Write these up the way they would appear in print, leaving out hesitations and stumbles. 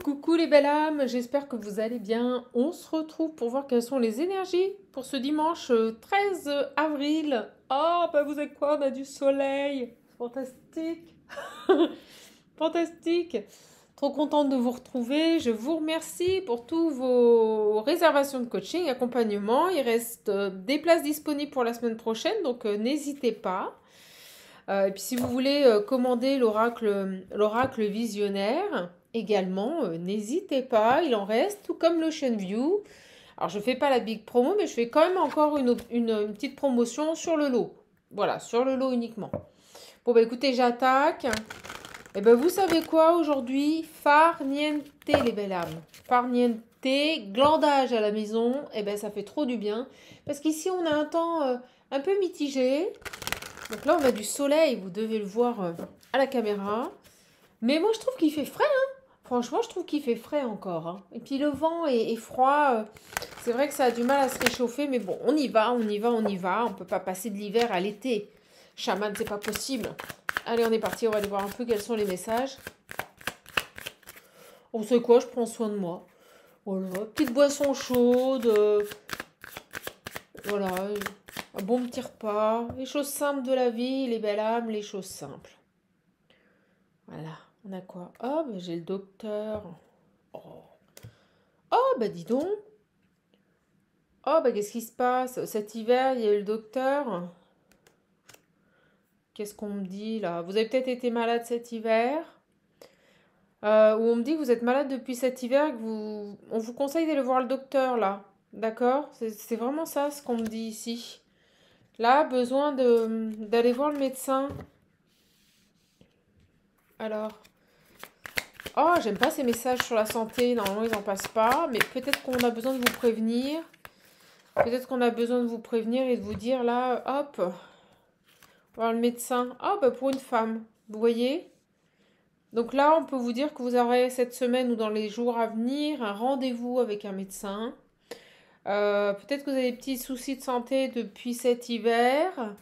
Coucou les belles âmes, j'espère que vous allez bien. On se retrouve pour voir quelles sont les énergies pour ce dimanche 13 avril. Oh, bah vous êtes quoi? On a du soleil. Fantastique. Fantastique. Trop contente de vous retrouver. Je vous remercie pour tous vos réservations de coaching, accompagnement. Il reste des places disponibles pour la semaine prochaine, donc n'hésitez pas. Et puis si vous voulez commander l'oracle visionnaire, également, n'hésitez pas, il en reste, tout comme l'Ocean View. Alors je ne fais pas la big promo, mais je fais quand même encore une petite promotion sur le lot. Voilà, sur le lot uniquement. Bon bah écoutez, j'attaque. Et ben vous savez quoi aujourd'hui? Farniente les belles âmes. Farniente, glandage à la maison, et ben ça fait trop du bien. Parce qu'ici on a un temps un peu mitigé. Donc là, on a du soleil, vous devez le voir à la caméra. Mais moi, je trouve qu'il fait frais. Hein. Franchement, je trouve qu'il fait frais encore. Hein. Et puis le vent est froid. C'est vrai que ça a du mal à se réchauffer. Mais bon, on y va, on y va, on y va. On ne peut pas passer de l'hiver à l'été. Chaman, c'est pas possible. Allez, on est parti. On va aller voir un peu quels sont les messages. On sait quoi, je prends soin de moi. Voilà, petite boisson chaude. Voilà, un bon petit repas, les choses simples de la vie, les belles âmes, les choses simples. Voilà, on a quoi? Oh, bah, j'ai le docteur. Oh, oh bah dis donc. Oh, bah qu'est-ce qui se passe? Cet hiver, il y a eu le docteur. Qu'est-ce qu'on me dit là? Vous avez peut-être été malade cet hiver. Ou on me dit que vous êtes malade depuis cet hiver, on vous conseille d'aller voir le docteur là. D'accord? C'est vraiment ça ce qu'on me dit ici. Là, besoin d'aller voir le médecin. Alors, oh, j'aime pas ces messages sur la santé. Normalement, ils en passent pas. Mais peut-être qu'on a besoin de vous prévenir. Peut-être qu'on a besoin de vous prévenir et de vous dire là, hop, voir le médecin. Ah, bah pour une femme, vous voyez? Donc là, on peut vous dire que vous aurez cette semaine ou dans les jours à venir un rendez-vous avec un médecin. Peut-être que vous avez des petits soucis de santé depuis cet hiver.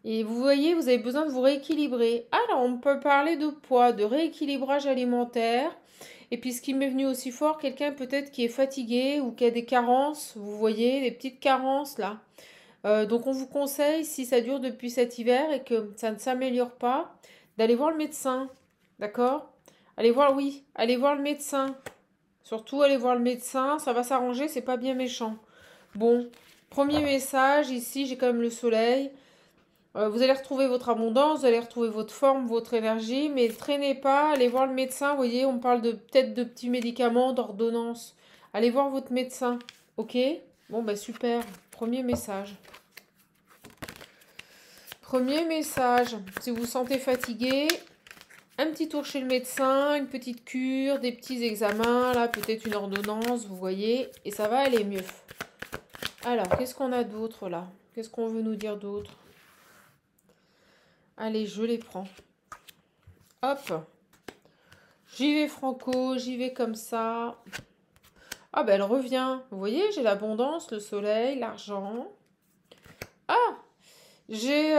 Et vous voyez, vous avez besoin de vous rééquilibrer. Alors, on peut parler de poids, de rééquilibrage alimentaire. Et puis, ce qui m'est venu aussi fort, quelqu'un peut-être qui est fatigué ou qui a des carences. Vous voyez, des petites carences là. Donc, on vous conseille, si ça dure depuis cet hiver et que ça ne s'améliore pas, d'aller voir le médecin. D'accord? Allez voir, oui, allez voir le médecin. Surtout, allez voir le médecin. Ça va s'arranger, c'est pas bien méchant. Bon, premier message, ici, j'ai quand même le soleil. Vous allez retrouver votre abondance, vous allez retrouver votre forme, votre énergie, mais traînez pas, allez voir le médecin. Vous voyez, on parle de peut-être de petits médicaments, d'ordonnance. Allez voir votre médecin, ok? Bon, bah super. Premier message. Premier message. Si vous vous sentez fatigué, un petit tour chez le médecin, une petite cure, des petits examens, là, peut-être une ordonnance, vous voyez, et ça va aller mieux. Alors, qu'est-ce qu'on a d'autre là? Qu'est-ce qu'on veut nous dire d'autre? Allez, je les prends. Hop. J'y vais franco, j'y vais comme ça. Ah ben elle revient. Vous voyez, j'ai l'abondance, le soleil, l'argent. Ah, j'ai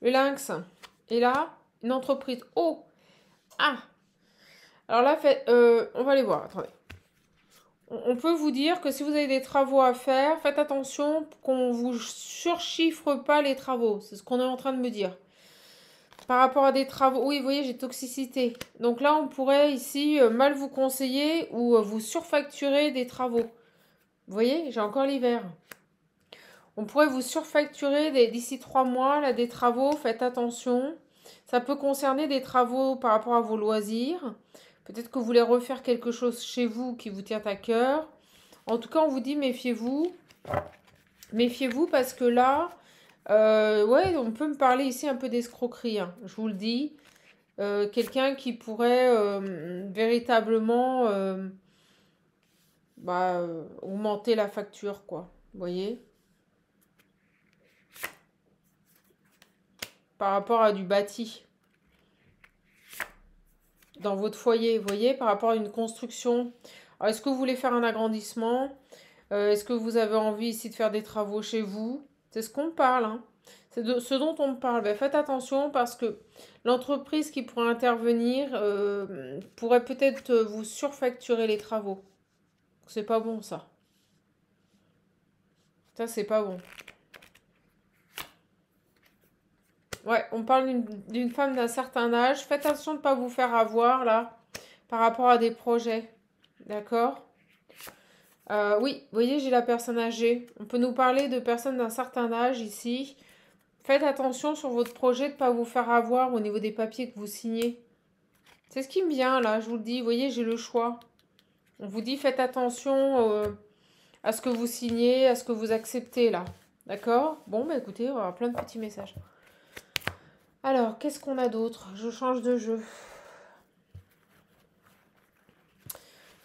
le lynx. Et là, une entreprise. Oh, ah. Alors là, on va aller voir. Attendez. On peut vous dire que si vous avez des travaux à faire, faites attention qu'on ne vous surchiffre pas les travaux. C'est ce qu'on est en train de me dire. Par rapport à des travaux, oui, vous voyez, j'ai toxicité. Donc là, on pourrait ici mal vous conseiller ou vous surfacturer des travaux. Vous voyez, j'ai encore l'hiver. On pourrait vous surfacturer d'ici 3 mois là, des travaux, faites attention. Ça peut concerner des travaux par rapport à vos loisirs. Peut-être que vous voulez refaire quelque chose chez vous qui vous tient à cœur. En tout cas, on vous dit méfiez-vous. Méfiez-vous parce que là, ouais, on peut me parler ici un peu d'escroquerie, hein, je vous le dis. Quelqu'un qui pourrait véritablement augmenter la facture, quoi. Vous voyez? Par rapport à du bâti. Dans votre foyer, vous voyez? Par rapport à une construction. Alors, est-ce que vous voulez faire un agrandissement? Est-ce que vous avez envie ici de faire des travaux chez vous? C'est ce qu'on parle, hein. C'est de ce dont on me parle. Ben, faites attention parce que l'entreprise qui pourrait intervenir pourrait peut-être vous surfacturer les travaux. C'est pas bon ça. Ça, c'est pas bon. Ouais, on parle d'une femme d'un certain âge. Faites attention de ne pas vous faire avoir là par rapport à des projets. D'accord? Oui, vous voyez, j'ai la personne âgée. On peut nous parler de personnes d'un certain âge ici. Faites attention sur votre projet de ne pas vous faire avoir au niveau des papiers que vous signez. C'est ce qui me vient là, je vous le dis. Vous voyez, j'ai le choix. On vous dit faites attention à ce que vous signez, à ce que vous acceptez là. D'accord? Bon, bah écoutez, on va avoir plein de petits messages. Alors, qu'est-ce qu'on a d'autre? Je change de jeu.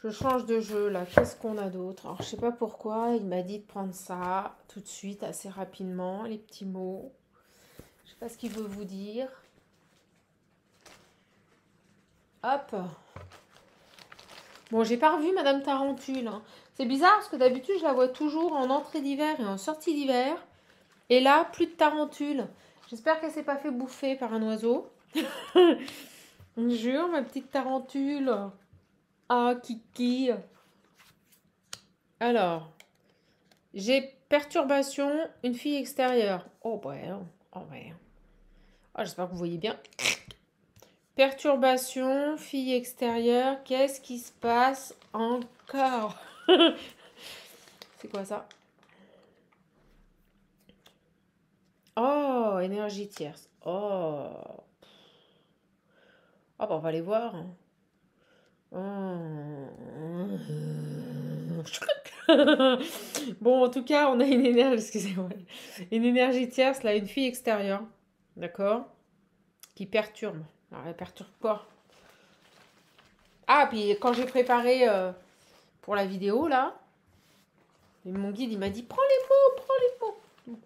Je change de jeu là. Qu'est-ce qu'on a d'autre? Alors, je sais pas pourquoi. Il m'a dit de prendre ça tout de suite, assez rapidement. Les petits mots. Je sais pas ce qu'il veut vous dire. Hop. Bon, j'ai pas revu Madame Tarentule. Hein. C'est bizarre parce que d'habitude, je la vois toujours en entrée d'hiver et en sortie d'hiver. Et là, plus de Tarentule. J'espère qu'elle s'est pas fait bouffer par un oiseau. Je jure, ma petite Tarentule. Ah, Kiki. Alors, j'ai perturbation, une fille extérieure. Oh, ouais. Oh, ouais. Oh, j'espère que vous voyez bien. Perturbation, fille extérieure. Qu'est-ce qui se passe encore? C'est quoi ça? Oh, énergie tierce. Oh. Ah, bah, on va aller voir. Oh. Bon, en tout cas, on a une énergie, excusez-moi, une énergie tierce, là, une fille extérieure, d'accord, qui perturbe. Alors, elle perturbe quoi? Ah, puis quand j'ai préparé pour la vidéo, là, mon guide, il m'a dit, prends les mots, prends les mots.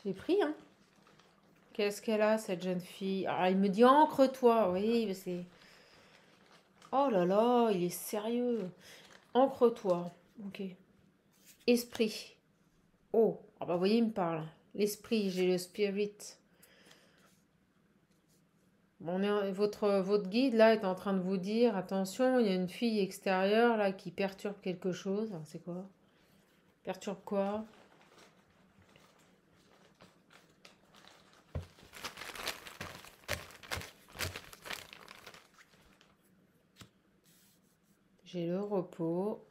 J'ai pris, hein. Qu'est-ce qu'elle a, cette jeune fille? Ah, il me dit, ancre-toi, oui, c'est... Oh là là, il est sérieux. Ancre-toi, ok. Esprit. Oh, ah bah, vous voyez, il me parle. L'esprit, j'ai le spirit. Bon, votre guide, là, est en train de vous dire, attention, il y a une fille extérieure, là, qui perturbe quelque chose. Alors, c'est quoi? Perturbe quoi? J'ai le repos.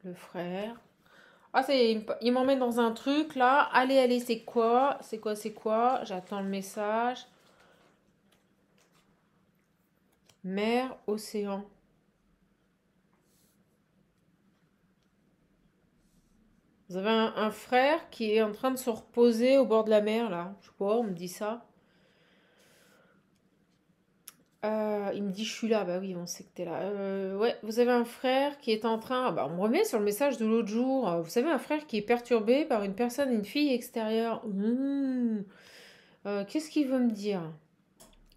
Le frère. Ah, il m'emmène dans un truc, là. Allez, allez, c'est quoi? C'est quoi, c'est quoi? J'attends le message. Mer, océan. Vous avez un frère qui est en train de se reposer au bord de la mer, là. Je sais pas, on me dit ça. Il me dit, je suis là. Bah oui, on sait que t'es là. Ouais, vous avez un frère qui est en train... Bah, on me remet sur le message de l'autre jour. Vous savez, un frère qui est perturbé par une personne, une fille extérieure. Qu'est-ce qu'il veut me dire?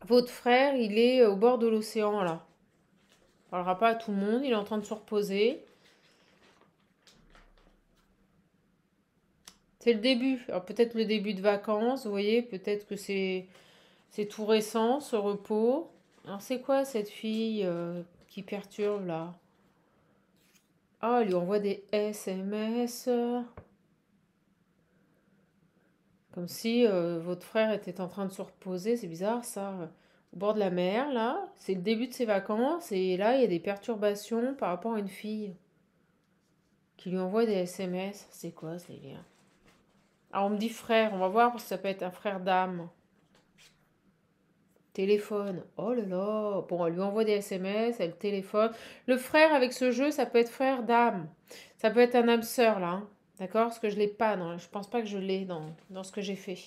Votre frère, il est au bord de l'océan, là. On parlera pas à tout le monde, il est en train de se reposer. C'est le début. Alors peut-être le début de vacances, vous voyez, peut-être que c'est tout récent, ce repos. Alors c'est quoi cette fille qui perturbe là? Ah, elle lui envoie des SMS. Comme si votre frère était en train de se reposer. C'est bizarre ça. Au bord de la mer, là. C'est le début de ses vacances. Et là, il y a des perturbations par rapport à une fille qui lui envoie des SMS. C'est quoi ce délire? Alors on me dit frère. On va voir parce que ça peut être un frère d'âme. Téléphone. Oh là là. Bon, elle lui envoie des SMS, elle téléphone. Le frère avec ce jeu, ça peut être frère d'âme. Ça peut être un âme sœur, là. Hein. D'accord? Parce que je l'ai pas. Non, je pense pas que je l'ai dans ce que j'ai fait.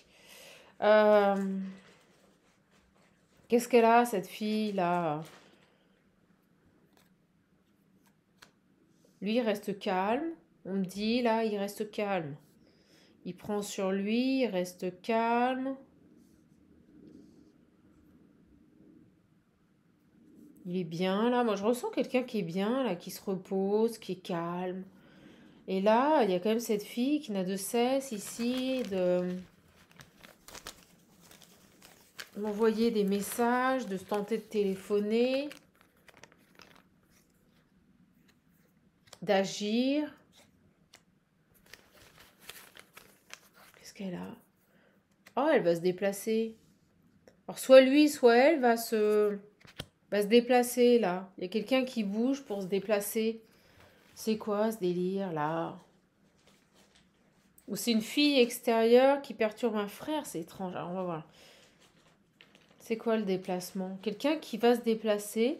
Euh, Qu'est-ce qu'elle a, cette fille-là? Lui, il reste calme. On me dit, là, il reste calme. Il prend sur lui, il reste calme. Il est bien là. Moi, je ressens quelqu'un qui est bien là, qui se repose, qui est calme. Et là, il y a quand même cette fille qui n'a de cesse ici de m'envoyer des messages, de se tenter de téléphoner, d'agir. Qu'est-ce qu'elle a? Oh, elle va se déplacer. Alors, soit lui, soit elle va se déplacer là. Il y a quelqu'un qui bouge pour se déplacer. C'est quoi ce délire là? Ou c'est une fille extérieure qui perturbe un frère? C'est étrange. Alors, on va voir. C'est quoi le déplacement? Quelqu'un qui va se déplacer.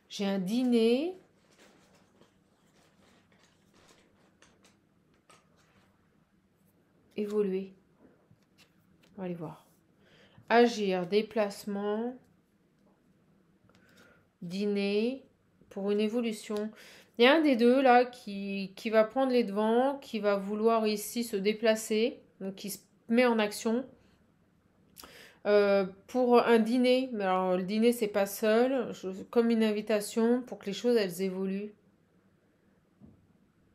J'ai un dîner. Évoluer. On va aller voir. Agir, déplacement, dîner, pour une évolution. Il y a un des deux là qui va prendre les devants, qui va vouloir ici se déplacer, donc qui se met en action pour un dîner. Mais alors le dîner c'est pas seul, comme une invitation pour que les choses elles évoluent.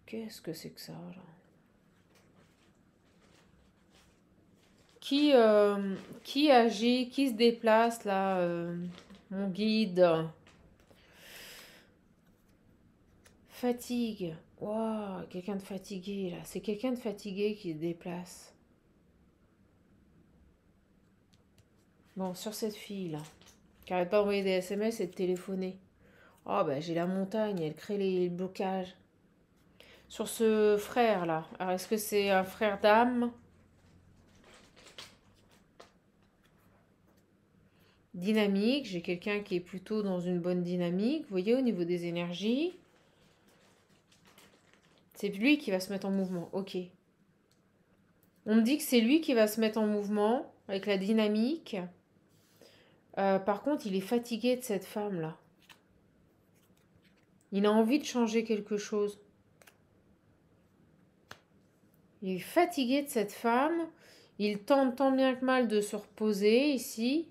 Qu'est-ce que c'est que ça là? Qui agit, qui se déplace là, mon guide? Fatigue. Waouh, quelqu'un de fatigué là. C'est quelqu'un de fatigué qui se déplace. Bon, sur cette fille là, qui arrête pas d'envoyer des SMS et de téléphoner. Oh bah j'ai la montagne, elle crée les blocages. Sur ce frère là, alors est-ce que c'est un frère d'âme? Dynamique, j'ai quelqu'un qui est plutôt dans une bonne dynamique, vous voyez au niveau des énergies. C'est lui qui va se mettre en mouvement, ok. On me dit que c'est lui qui va se mettre en mouvement avec la dynamique. Par contre, il est fatigué de cette femme-là. Il a envie de changer quelque chose. Il est fatigué de cette femme. Il tente tant bien que mal de se reposer ici.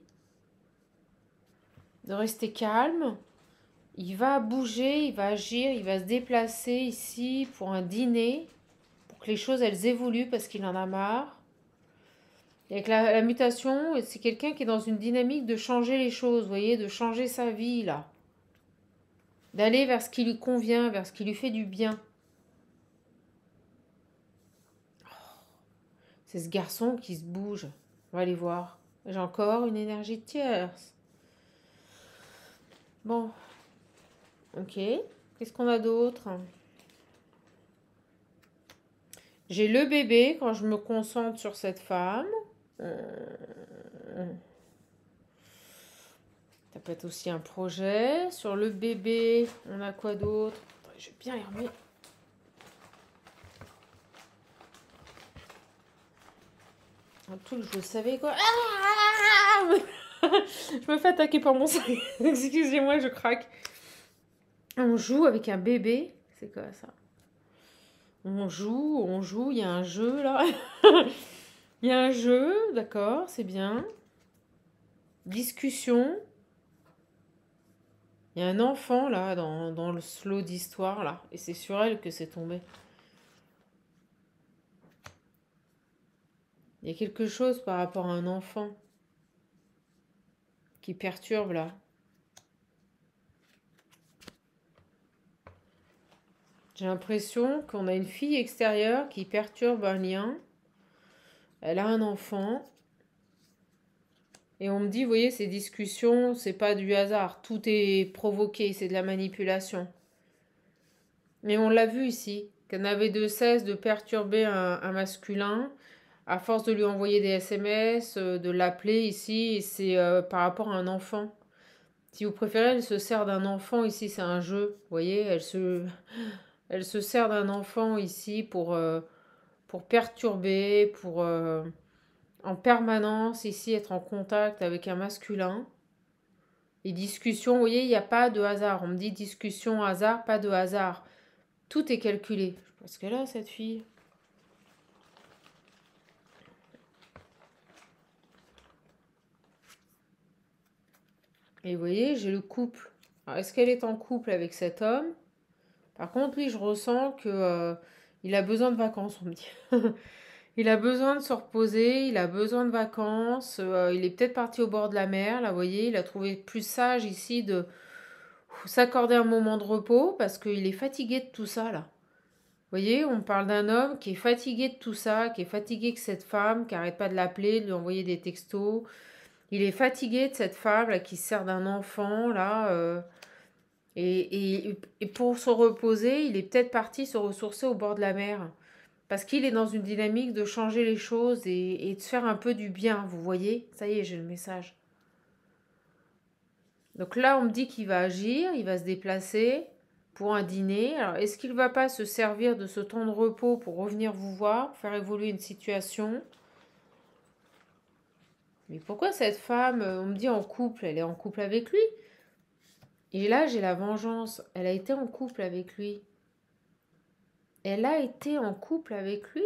De rester calme. Il va bouger, il va agir, il va se déplacer ici pour un dîner. Pour que les choses, elles évoluent parce qu'il en a marre. Et avec la mutation, c'est quelqu'un qui est dans une dynamique de changer les choses, vous voyez, de changer sa vie, là. D'aller vers ce qui lui convient, vers ce qui lui fait du bien. C'est ce garçon qui se bouge. On va aller voir. J'ai encore une énergie de tierce. Bon. Ok. Qu'est-ce qu'on a d'autre? J'ai le bébé quand je me concentre sur cette femme. Ça peut être aussi un projet. Sur le bébé, on a quoi d'autre? Je vais bien y remettre. Un truc, je le savais quoi. Ah je me fais attaquer par mon sac. Excusez-moi, je craque. On joue avec un bébé. C'est quoi ça? On joue, il y a un jeu là. Il y a un jeu, d'accord, c'est bien. Discussion. Il y a un enfant là dans le slow d'histoire là. Et c'est sur elle que c'est tombé. Il y a quelque chose par rapport à un enfant qui perturbe là. J'ai l'impression qu'on a une fille extérieure qui perturbe un lien. Elle a un enfant. Et on me dit, vous voyez, ces discussions, c'est pas du hasard. Tout est provoqué, c'est de la manipulation. Mais on l'a vu ici, qu'elle n'avait de cesse de perturber un masculin, à force de lui envoyer des SMS, de l'appeler ici, et c'est par rapport à un enfant. Si vous préférez, elle se sert d'un enfant ici, c'est un jeu. Vous voyez, elle se sert d'un enfant ici pour perturber, pour en permanence ici être en contact avec un masculin. Les discussions, vous voyez, il n'y a pas de hasard. On me dit discussion, hasard, pas de hasard. Tout est calculé. Parce qu'elle a cette fille. Et vous voyez, j'ai le couple. Alors, est-ce qu'elle est en couple avec cet homme? Par contre, lui, je ressens que il a besoin de vacances, on me dit. Il a besoin de se reposer, il a besoin de vacances. Il est peut-être parti au bord de la mer, là, vous voyez. Il a trouvé plus sage ici de s'accorder un moment de repos parce qu'il est fatigué de tout ça, là. Vous voyez, on parle d'un homme qui est fatigué de tout ça, qui est fatigué que cette femme, qui arrête pas de l'appeler, de lui envoyer des textos. Il est fatigué de cette femme là qui se sert d'un enfant là. Et pour se reposer, il est peut-être parti se ressourcer au bord de la mer. Parce qu'il est dans une dynamique de changer les choses et de se faire un peu du bien, vous voyez. Ça y est, j'ai le message. Donc là, on me dit qu'il va agir, il va se déplacer pour un dîner. Alors, est-ce qu'il ne va pas se servir de ce temps de repos pour revenir vous voir, pour faire évoluer une situation? Mais pourquoi cette femme, on me dit en couple, elle est en couple avec lui? Et là, j'ai la vengeance. Elle a été en couple avec lui. Elle a été en couple avec lui?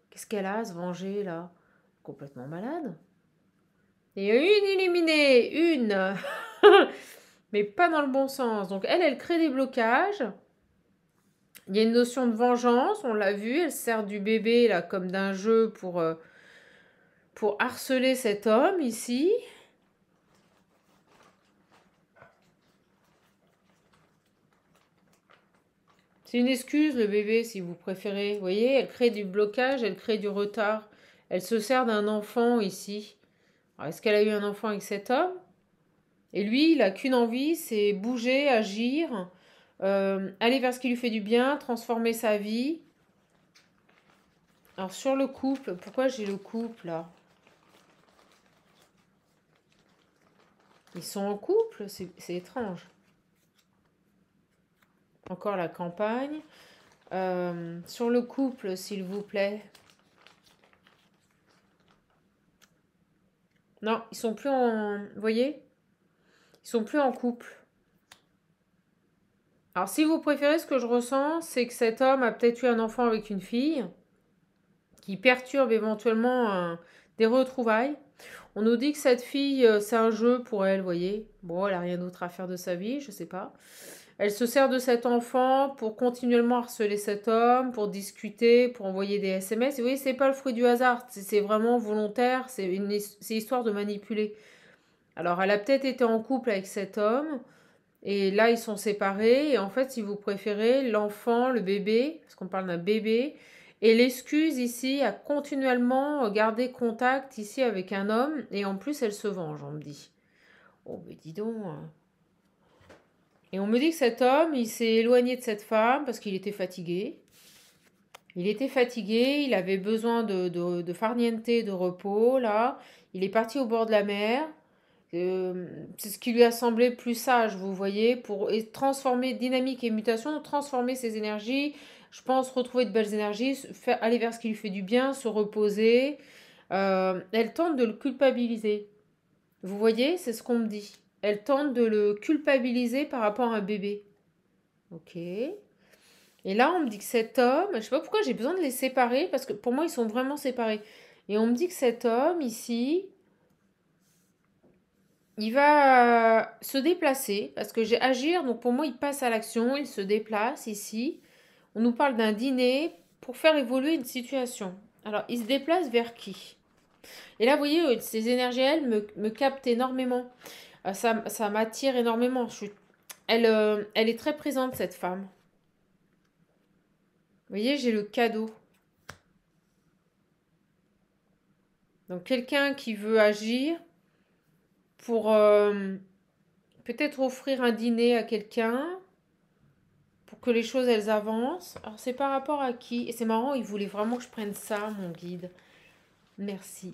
Qu'est-ce qu'elle a à se venger là? Complètement malade. Et une éliminée, une. Mais pas dans le bon sens. Donc elle crée des blocages. Il y a une notion de vengeance, on l'a vu. Elle sert du bébé là comme d'un jeu pour harceler cet homme ici. C'est une excuse, le bébé, si vous préférez. Vous voyez, elle crée du blocage, elle crée du retard. Elle se sert d'un enfant ici. Est-ce qu'elle a eu un enfant avec cet homme? Et lui, il n'a qu'une envie, c'est bouger, agir, aller vers ce qui lui fait du bien, transformer sa vie. Alors sur le couple, pourquoi j'ai le couple là? Ils sont en couple, c'est étrange. Encore la campagne. Sur le couple, s'il vous plaît. Non, ils sont plus en... Vous voyez? Ils sont plus en couple. Alors si vous préférez, ce que je ressens, c'est que cet homme a peut-être eu un enfant avec une fille qui perturbe éventuellement des retrouvailles. On nous dit que cette fille, c'est un jeu pour elle, vous voyez. Bon, elle n'a rien d'autre à faire de sa vie, je sais pas. Elle se sert de cet enfant pour continuellement harceler cet homme, pour discuter, pour envoyer des SMS. Et vous voyez, c'est pas le fruit du hasard, c'est vraiment volontaire, c'est histoire de manipuler. Alors, elle a peut-être été en couple avec cet homme, et là, ils sont séparés. Et en fait, si vous préférez, l'enfant, le bébé, parce qu'on parle d'un bébé, et l'excuse ici à continuellement garder contact ici avec un homme. Et en plus, elle se venge, on me dit. Oh, mais dis donc. Et on me dit que cet homme, il s'est éloigné de cette femme parce qu'il était fatigué. Il était fatigué, il avait besoin de farniente, de repos, là. Il est parti au bord de la mer. C'est ce qui lui a semblé plus sage, vous voyez, pour transformer dynamique et mutation, transformer ses énergies. Je pense retrouver de belles énergies, aller vers ce qui lui fait du bien, se reposer. Elle tente de le culpabiliser. Vous voyez, c'est ce qu'on me dit. Elle tente de le culpabiliser par rapport à un bébé. Ok. Et là, on me dit que cet homme, je sais pas pourquoi j'ai besoin de les séparer, parce que pour moi, ils sont vraiment séparés. Et on me dit que cet homme, ici, il va se déplacer, parce que j'ai agir, donc pour moi, il passe à l'action, il se déplace ici. On nous parle d'un dîner pour faire évoluer une situation. Alors, il se déplace vers qui? Et là, vous voyez, ces énergies, elles, me captent énormément. Ça m'attire énormément. Elle est très présente, cette femme. Vous voyez, j'ai le cadeau. Donc, quelqu'un qui veut agir pour peut-être offrir un dîner à quelqu'un pour que les choses, elles avancent. Alors, c'est par rapport à qui? Et c'est marrant, il voulait vraiment que je prenne ça, mon guide. Merci.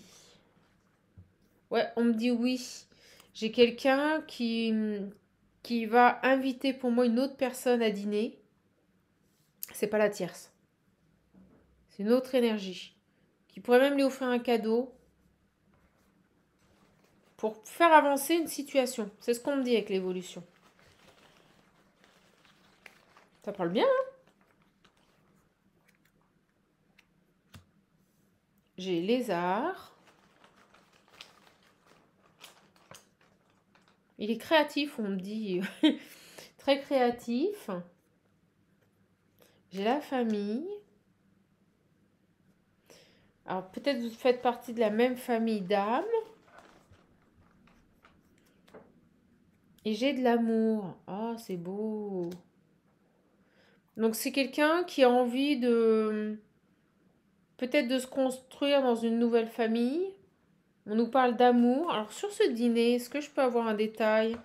Ouais, on me dit oui. J'ai quelqu'un qui va inviter pour moi une autre personne à dîner. C'est pas la tierce. C'est une autre énergie. Qui pourrait même lui offrir un cadeau pour faire avancer une situation. C'est ce qu'on me dit avec l'évolution. Ça parle bien, hein? J'ai lézard. Il est créatif, on me dit. Très créatif. J'ai la famille. Alors, peut-être vous faites partie de la même famille d'âmes. Et j'ai de l'amour. Ah, c'est beau. Donc, c'est quelqu'un qui a envie de... peut-être de se construire dans une nouvelle famille. On nous parle d'amour. Alors, sur ce dîner, est-ce que je peux avoir un détail?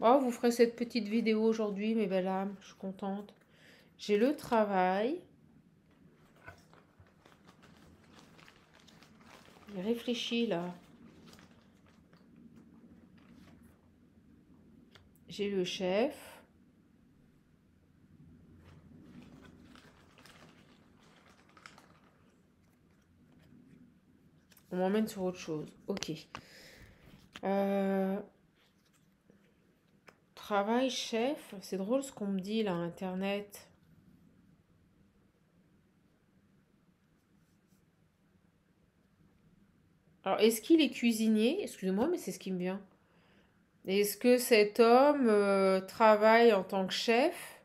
Oh, vous ferez cette petite vidéo aujourd'hui, mes belles âmes. Je suis contente. J'ai le travail. Il réfléchit, là. J'ai le chef. On m'emmène sur autre chose. Ok. Travail, chef. C'est drôle ce qu'on me dit là, Internet. Alors, est-ce qu'il est cuisinier? Excusez-moi, mais c'est ce qui me vient. Est-ce que cet homme travaille en tant que chef?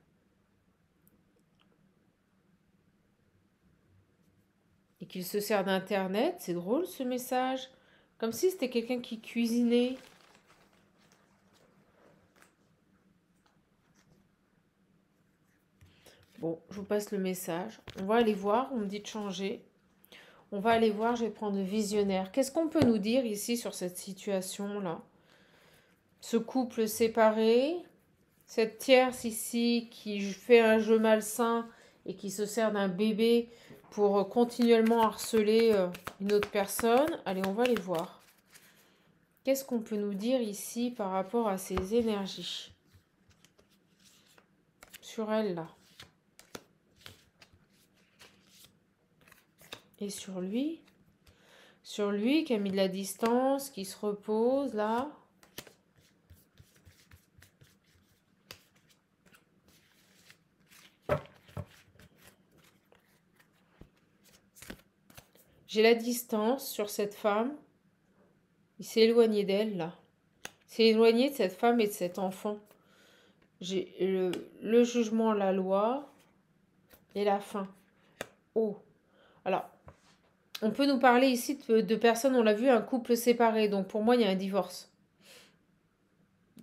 Et qu'il se sert d'Internet? C'est drôle ce message. Comme si c'était quelqu'un qui cuisinait. Bon, je vous passe le message. On va aller voir, on me dit de changer. On va aller voir, je vais prendre le visionnaire. Qu'est-ce qu'on peut nous dire ici sur cette situation-là? Ce couple séparé, cette tierce ici qui fait un jeu malsain et qui se sert d'un bébé pour continuellement harceler une autre personne. Allez, on va les voir. Qu'est-ce qu'on peut nous dire ici par rapport à ces énergies? Sur elle, là. Et sur lui? Sur lui qui a mis de la distance, qui se repose, là. J'ai la distance sur cette femme. Il s'est éloigné d'elle, là. Il s'est éloigné de cette femme et de cet enfant. J'ai le jugement, la loi et la fin. Oh. Alors, on peut nous parler ici de personnes, on l'a vu, un couple séparé. Donc, pour moi, il y a un divorce.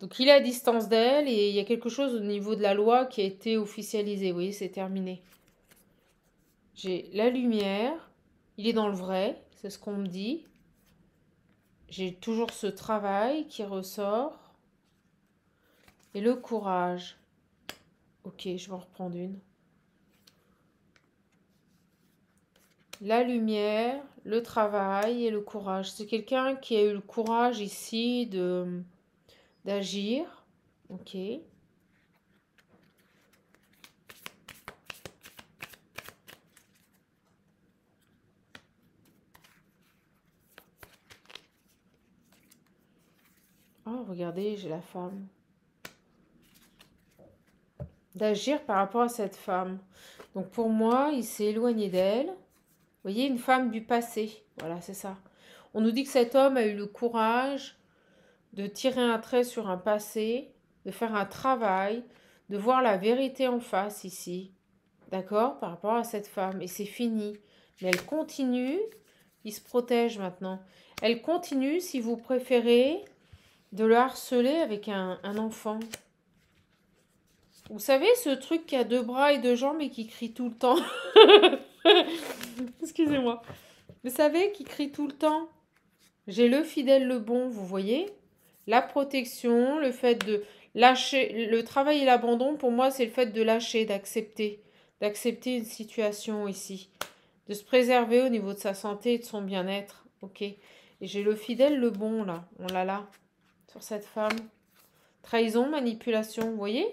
Donc, il est à distance d'elle et il y a quelque chose au niveau de la loi qui a été officialisé. Vous voyez, c'est terminé. J'ai la lumière. Il est dans le vrai, c'est ce qu'on me dit. J'ai toujours ce travail qui ressort. Et le courage. Ok, je vais en reprendre une. La lumière, le travail et le courage. C'est quelqu'un qui a eu le courage ici d'agir. Ok. Oh, regardez, j'ai la femme. D'agir par rapport à cette femme. Donc pour moi, il s'est éloigné d'elle. Vous voyez, une femme du passé. Voilà, c'est ça. On nous dit que cet homme a eu le courage de tirer un trait sur un passé, de faire un travail, de voir la vérité en face ici. D'accord? Par rapport à cette femme. Et c'est fini. Mais elle continue. Il se protège maintenant. Elle continue, si vous préférez, de le harceler avec un enfant. Vous savez, ce truc qui a 2 bras et 2 jambes et qui crie tout le temps. Excusez-moi. Vous savez, qui crie tout le temps. J'ai le fidèle, le bon, vous voyez? La protection, le fait de lâcher, le travail et l'abandon, pour moi, c'est le fait de lâcher, d'accepter. D'accepter une situation ici. De se préserver au niveau de sa santé et de son bien-être. Ok. Et j'ai le fidèle, le bon, là. On l'a là. Sur cette femme. Trahison, manipulation, vous voyez?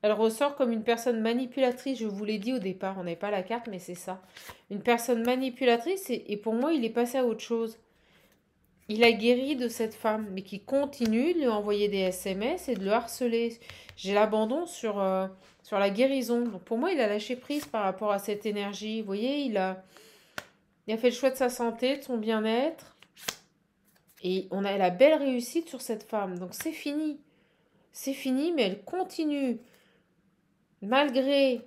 Elle ressort comme une personne manipulatrice, je vous l'ai dit au départ, on n'avait pas la carte, mais c'est ça. Une personne manipulatrice, et pour moi, il est passé à autre chose. Il a guéri de cette femme, mais qui continue de lui envoyer des SMS et de le harceler. J'ai l'abandon sur la guérison. Donc pour moi, il a lâché prise par rapport à cette énergie. Vous voyez, il a fait le choix de sa santé, de son bien-être. Et on a la belle réussite sur cette femme. Donc c'est fini. C'est fini, mais elle continue, malgré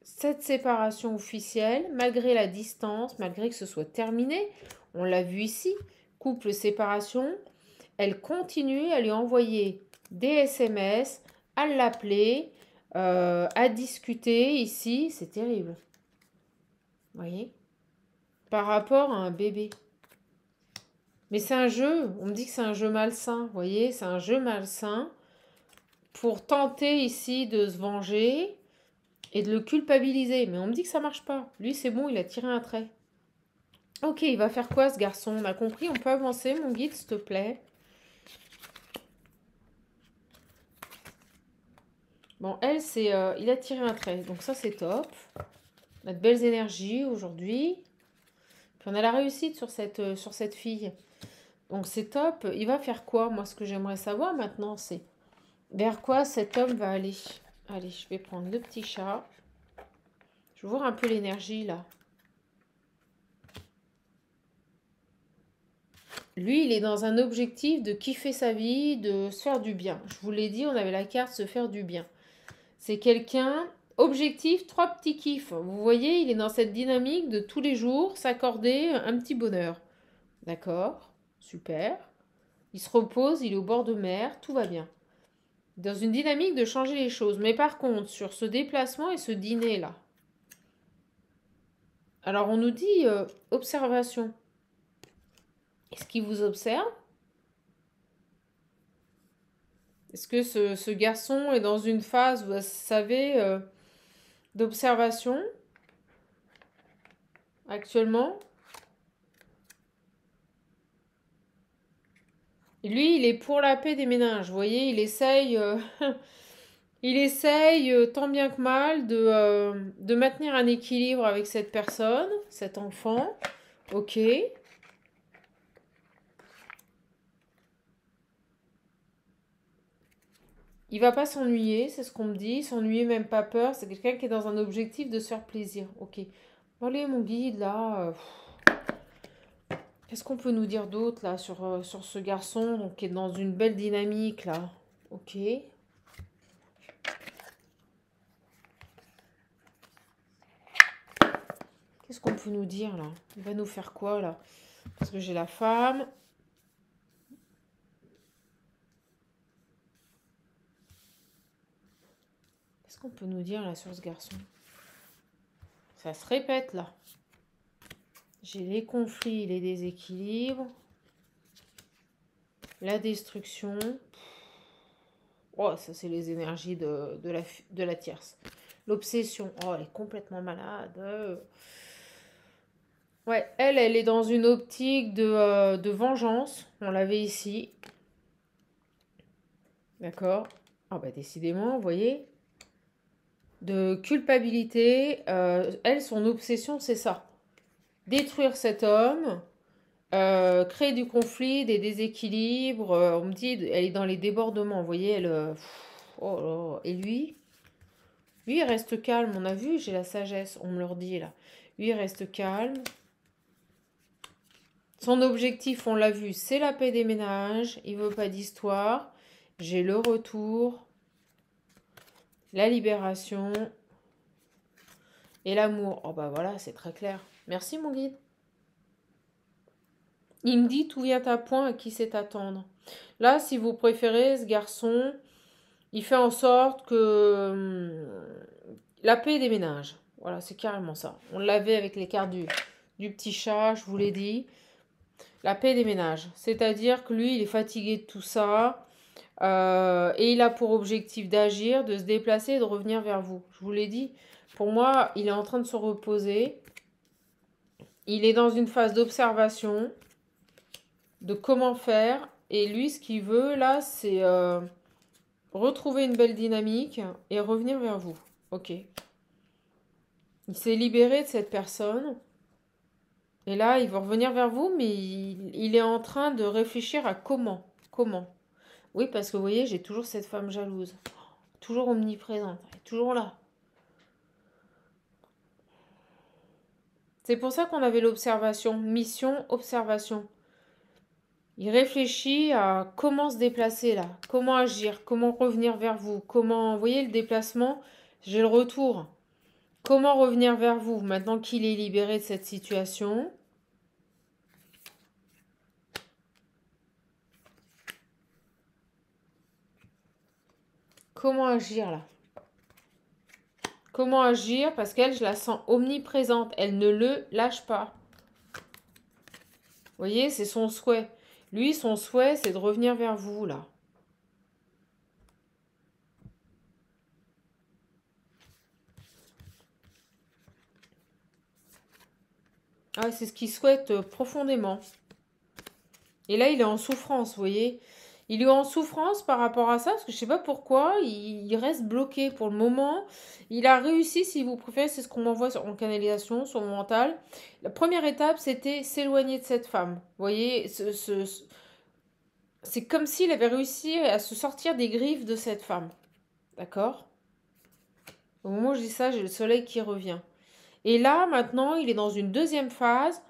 cette séparation officielle, malgré la distance, malgré que ce soit terminé. On l'a vu ici, couple séparation. Elle continue à lui envoyer des SMS, à l'appeler, à discuter ici. C'est terrible. Vous voyez? Par rapport à un bébé. Mais c'est un jeu. On me dit que c'est un jeu malsain. Vous voyez? C'est un jeu malsain pour tenter ici de se venger et de le culpabiliser. Mais on me dit que ça marche pas. Lui, c'est bon, il a tiré un trait. Ok, il va faire quoi ce garçon? On a compris, on peut avancer, mon guide, s'il te plaît. Bon, elle, c'est, il a tiré un trait, donc ça, c'est top. On a de belles énergies aujourd'hui. Puis on a la réussite sur cette fille. Donc c'est top. Il va faire quoi? Moi, ce que j'aimerais savoir maintenant, c'est vers quoi cet homme va aller. Allez, je vais prendre le petit chat. Je vais voir un peu l'énergie, là. Lui, il est dans un objectif de kiffer sa vie, de se faire du bien. Je vous l'ai dit, on avait la carte se faire du bien. C'est quelqu'un, objectif, 3 petits kiffs. Vous voyez, il est dans cette dynamique de tous les jours s'accorder un petit bonheur. D'accord, super. Il se repose, il est au bord de mer, tout va bien. Dans une dynamique de changer les choses. Mais par contre, sur ce déplacement et ce dîner-là. Alors, on nous dit observation. Est-ce qu'il vous observe? Est-ce que ce garçon est dans une phase, vous savez, d'observation actuellement? Et lui, il est pour la paix des méninges. Vous voyez, il essaye, il essaye tant bien que mal de maintenir un équilibre avec cette personne, cet enfant. Ok. Il va pas s'ennuyer, c'est ce qu'on me dit. S'ennuyer, même pas peur. C'est quelqu'un qui est dans un objectif de se faire plaisir. Ok. Bon, allez, mon guide, là. Qu'est-ce qu'on peut nous dire d'autre, là, sur ce garçon donc, qui est dans une belle dynamique, là? Ok. Qu'est-ce qu'on peut nous dire, là? Il va nous faire quoi, là? Parce que j'ai la femme. Qu'est-ce qu'on peut nous dire, là, sur ce garçon? Ça se répète, là. J'ai les conflits, les déséquilibres. La destruction. Oh, ça, c'est les énergies de la tierce. L'obsession. Oh, elle est complètement malade. Ouais, elle est dans une optique de vengeance. On l'avait ici. D'accord. Ah bah décidément, vous voyez. De culpabilité. Elle, son obsession, c'est ça. Détruire cet homme. Créer du conflit, des déséquilibres. On me dit, elle est dans les débordements. Vous voyez, elle... oh là. Et lui, il reste calme. On a vu, j'ai la sagesse. On me le dit là. Lui, il reste calme. Son objectif, on l'a vu, c'est la paix des ménages. Il veut pas d'histoire. J'ai le retour, la libération et l'amour. Oh bah voilà, c'est très clair. Merci mon guide. Il me dit tout vient à point à qui sait attendre. Là, si vous préférez, ce garçon, il fait en sorte que la paix des ménages. Voilà, c'est carrément ça. On l'avait avec les cartes du petit chat, je vous l'ai dit. La paix des ménages. C'est-à-dire que lui, il est fatigué de tout ça. Et il a pour objectif d'agir, de se déplacer et de revenir vers vous. Je vous l'ai dit. Pour moi, il est en train de se reposer. Il est dans une phase d'observation, de comment faire. Et lui, ce qu'il veut, là, c'est retrouver une belle dynamique et revenir vers vous. Ok. Il s'est libéré de cette personne. Et là, il va revenir vers vous, mais il est en train de réfléchir à comment. Comment. Oui, parce que vous voyez, j'ai toujours cette femme jalouse. Toujours omniprésente. Elle est toujours là. C'est pour ça qu'on avait l'observation. Mission, observation. Il réfléchit à comment se déplacer là, comment agir, comment revenir vers vous, comment, vous voyez le déplacement, j'ai le retour. Comment revenir vers vous maintenant qu'il est libéré de cette situation? Comment agir là? Comment agir? Parce qu'elle, je la sens omniprésente. Elle ne le lâche pas. Vous voyez, c'est son souhait. Lui, son souhait, c'est de revenir vers vous là. Ah, c'est ce qu'il souhaite profondément. Et là, il est en souffrance, vous voyez. Il est en souffrance par rapport à ça, parce que je ne sais pas pourquoi, il reste bloqué pour le moment. Il a réussi, si vous préférez, c'est ce qu'on m'envoie en canalisation, sur mon mental. La première étape, c'était s'éloigner de cette femme. Vous voyez, c'est comme s'il avait réussi à se sortir des griffes de cette femme. D'accord? Au moment où je dis ça, j'ai le soleil qui revient. Et là, maintenant, il est dans une deuxième phase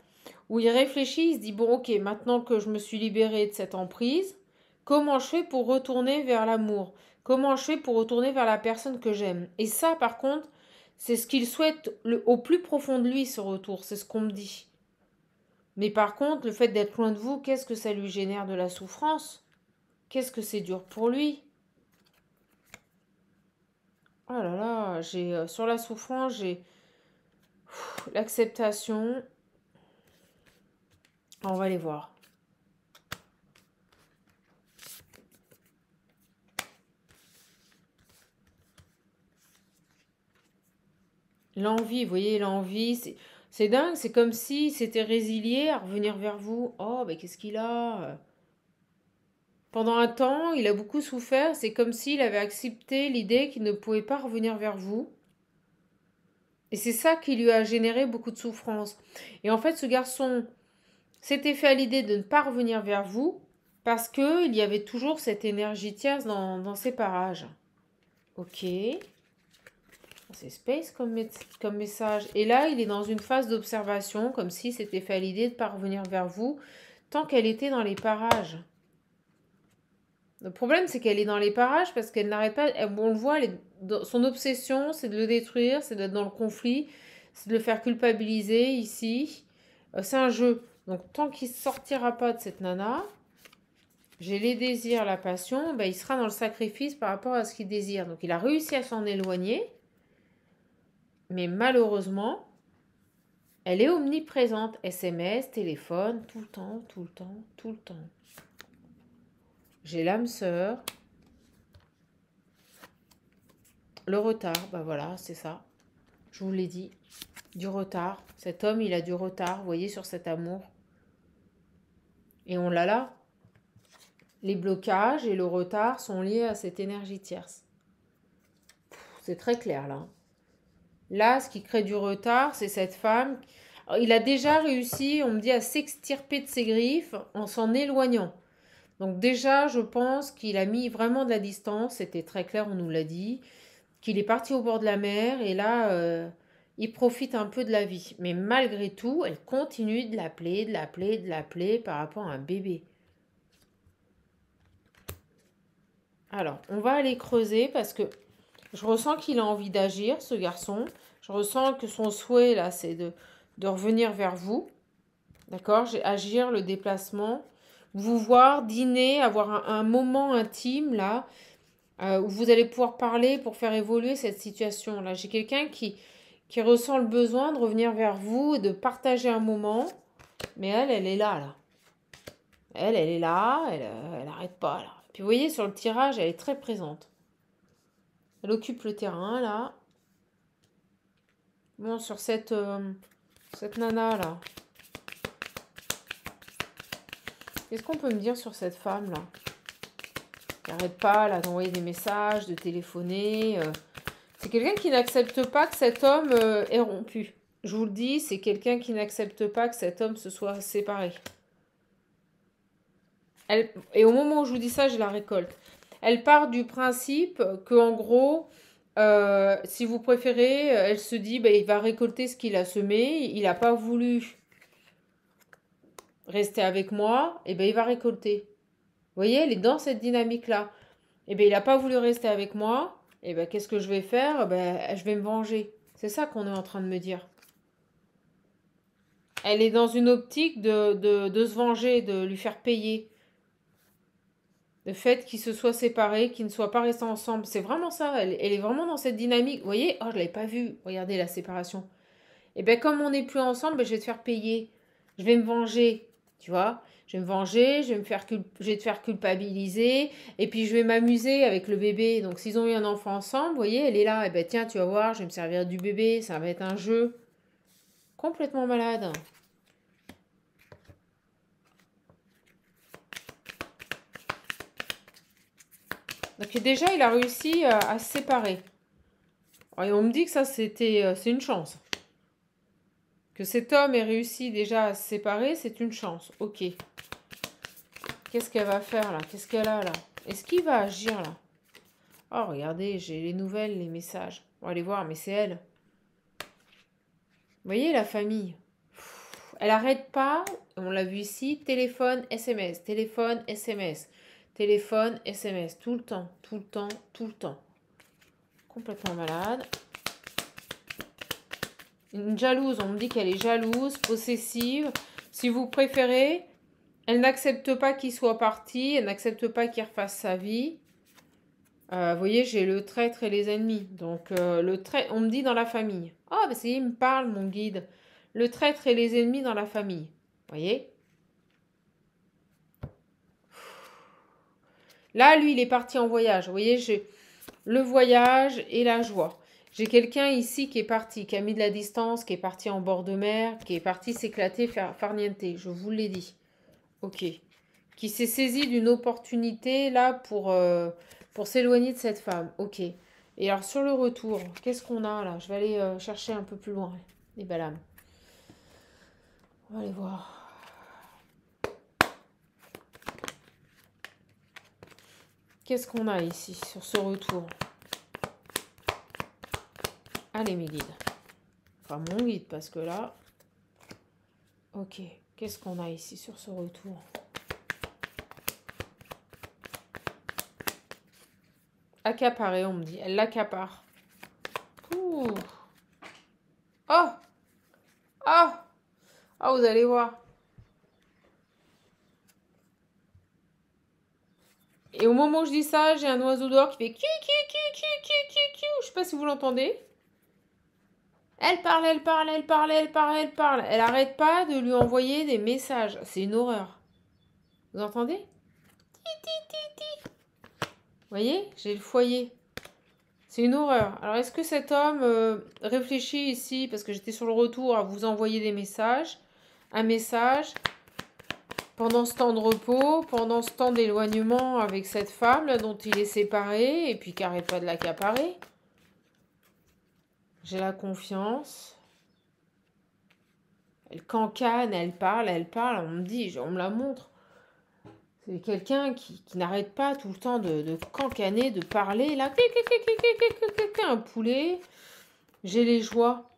où il réfléchit, il se dit, bon, ok, maintenant que je me suis libérée de cette emprise, comment je fais pour retourner vers l'amour? Comment je fais pour retourner vers la personne que j'aime? Et ça, par contre, c'est ce qu'il souhaite au plus profond de lui, ce retour, c'est ce qu'on me dit. Mais par contre, le fait d'être loin de vous, qu'est-ce que ça lui génère de la souffrance? Qu'est-ce que c'est dur pour lui? Oh là là, j'ai sur la souffrance, j'ai l'acceptation. On va aller voir. L'envie, vous voyez, l'envie, c'est dingue, c'est comme si c'était résilié à revenir vers vous. Oh, ben qu'est-ce qu'il a? Pendant un temps, il a beaucoup souffert, c'est comme s'il avait accepté l'idée qu'il ne pouvait pas revenir vers vous. Et c'est ça qui lui a généré beaucoup de souffrance. Et en fait, ce garçon s'était fait à l'idée de ne pas revenir vers vous parce qu'il y avait toujours cette énergie tierce dans ces parages. Ok. C'est space comme message. Et là, il est dans une phase d'observation, comme si c'était fait à l'idée de ne pas revenir vers vous, tant qu'elle était dans les parages. Le problème, c'est qu'elle est dans les parages parce qu'elle n'arrête pas. On le voit, son obsession, c'est de le détruire, c'est d'être dans le conflit, c'est de le faire culpabiliser ici. C'est un jeu. Donc, tant qu'il ne sortira pas de cette nana, j'ai les désirs, la passion, ben, il sera dans le sacrifice par rapport à ce qu'il désire. Donc, il a réussi à s'en éloigner. Mais malheureusement, elle est omniprésente. SMS, téléphone, tout le temps, tout le temps, tout le temps. J'ai l'âme sœur. Le retard, bah voilà, c'est ça. Je vous l'ai dit. Du retard. Cet homme, il a du retard, vous voyez, sur cet amour. Et on l'a là. Les blocages et le retard sont liés à cette énergie tierce. C'est très clair là. Là, ce qui crée du retard, c'est cette femme. Alors, il a déjà réussi, on me dit, à s'extirper de ses griffes en s'en éloignant. Donc déjà, je pense qu'il a mis vraiment de la distance, c'était très clair, on nous l'a dit, qu'il est parti au bord de la mer et là, il profite un peu de la vie. Mais malgré tout, elle continue de l'appeler, de l'appeler, de l'appeler par rapport à un bébé. Alors, on va aller creuser parce que je ressens qu'il a envie d'agir, ce garçon. Je ressens que son souhait, là, c'est de revenir vers vous. D'accord? J'ai agir, le déplacement. Vous voir, dîner, avoir un moment intime, là, où vous allez pouvoir parler pour faire évoluer cette situation-là. J'ai quelqu'un qui ressent le besoin de revenir vers vous et de partager un moment. Mais elle est là, là. Elle est là, elle n'arrête pas, là. Puis vous voyez, sur le tirage, elle est très présente. Elle occupe le terrain, là. Bon, sur cette nana, là. Qu'est-ce qu'on peut me dire sur cette femme, là? Qui n'arrête pas, là, d'envoyer des messages, de téléphoner. C'est quelqu'un qui n'accepte pas que cet homme est rompu. Je vous le dis, c'est quelqu'un qui n'accepte pas que cet homme se soit séparé. Et au moment où je vous dis ça, je la récolte. Elle part du principe que, en gros, si vous préférez, elle se dit, bah, il va récolter ce qu'il a semé. Il n'a pas voulu rester avec moi, et ben il va récolter. Vous voyez, elle est dans cette dynamique-là. Et ben il n'a pas voulu rester avec moi, et ben qu'est-ce que je vais faire? Ben je vais me venger. C'est ça qu'on est en train de me dire. Elle est dans une optique de se venger, de lui faire payer. Le fait qu'ils se soient séparés, qu'ils ne soient pas restés ensemble. C'est vraiment ça. Elle est vraiment dans cette dynamique. Vous voyez? Oh, je ne l'avais pas vu. Regardez la séparation. Et bien, comme on n'est plus ensemble, ben, je vais te faire payer. Je vais me venger. Tu vois? Je vais me venger, je vais te faire culpabiliser. Et puis, je vais m'amuser avec le bébé. Donc, s'ils ont eu un enfant ensemble, vous voyez, elle est là. Et ben, tiens, tu vas voir, je vais me servir du bébé. Ça va être un jeu. Complètement malade. Donc déjà, il a réussi à se séparer. Et on me dit que ça, c'est une chance. Que cet homme ait réussi déjà à se séparer, c'est une chance. Ok. Qu'est-ce qu'elle va faire là? Qu'est-ce qu'elle a là? Est-ce qu'il va agir là? Oh, regardez, j'ai les nouvelles, les messages. On va aller voir, mais c'est elle. Vous voyez la famille? Elle arrête pas, on l'a vu ici, téléphone, SMS, téléphone, SMS, téléphone, SMS, tout le temps, tout le temps, tout le temps. Complètement malade. Une jalouse, on me dit qu'elle est jalouse, possessive. Si vous préférez, elle n'accepte pas qu'il soit parti, elle n'accepte pas qu'il refasse sa vie. Vous voyez, j'ai le traître et les ennemis. Donc, le traître, on me dit dans la famille. Ah, oh, bah c'est, il me parle, mon guide. Le traître et les ennemis dans la famille. Vous voyez? Là, lui, il est parti en voyage. Vous voyez, j'ai le voyage et la joie. J'ai quelqu'un ici qui est parti, qui a mis de la distance, qui est parti en bord de mer, qui est parti s'éclater, faire farniente. Je vous l'ai dit. Ok. Qui s'est saisi d'une opportunité là pour s'éloigner de cette femme. Ok. Et alors sur le retour, qu'est-ce qu'on a là? Je vais aller chercher un peu plus loin les balames. On va aller voir. Qu'est-ce qu'on a ici sur ce retour? Allez mes guides. Enfin mon guide parce que là... Ok. Qu'est-ce qu'on a ici sur ce retour? Accaparé, on me dit. Elle l'accapare. Ouh. Oh! Oh! Oh, vous allez voir. Et au moment où je dis ça, j'ai un oiseau dehors qui fait qui. Je sais pas si vous l'entendez. Elle parle, elle parle, elle parle, elle parle, elle parle. Elle arrête pas de lui envoyer des messages. C'est une horreur. Vous entendez? Vous voyez? J'ai le foyer. C'est une horreur. Alors, est-ce que cet homme réfléchit ici, parce que j'étais sur le retour, à vous envoyer des messages? Un message pendant ce temps de repos, pendant ce temps d'éloignement avec cette femme là, dont il est séparé, et puis qui n'arrête pas de l'accaparer. J'ai la confiance. Elle cancane, elle parle, on me dit, on me la montre. C'est quelqu'un qui n'arrête pas tout le temps de cancaner, de parler. Là, un poulet. J'ai les joies.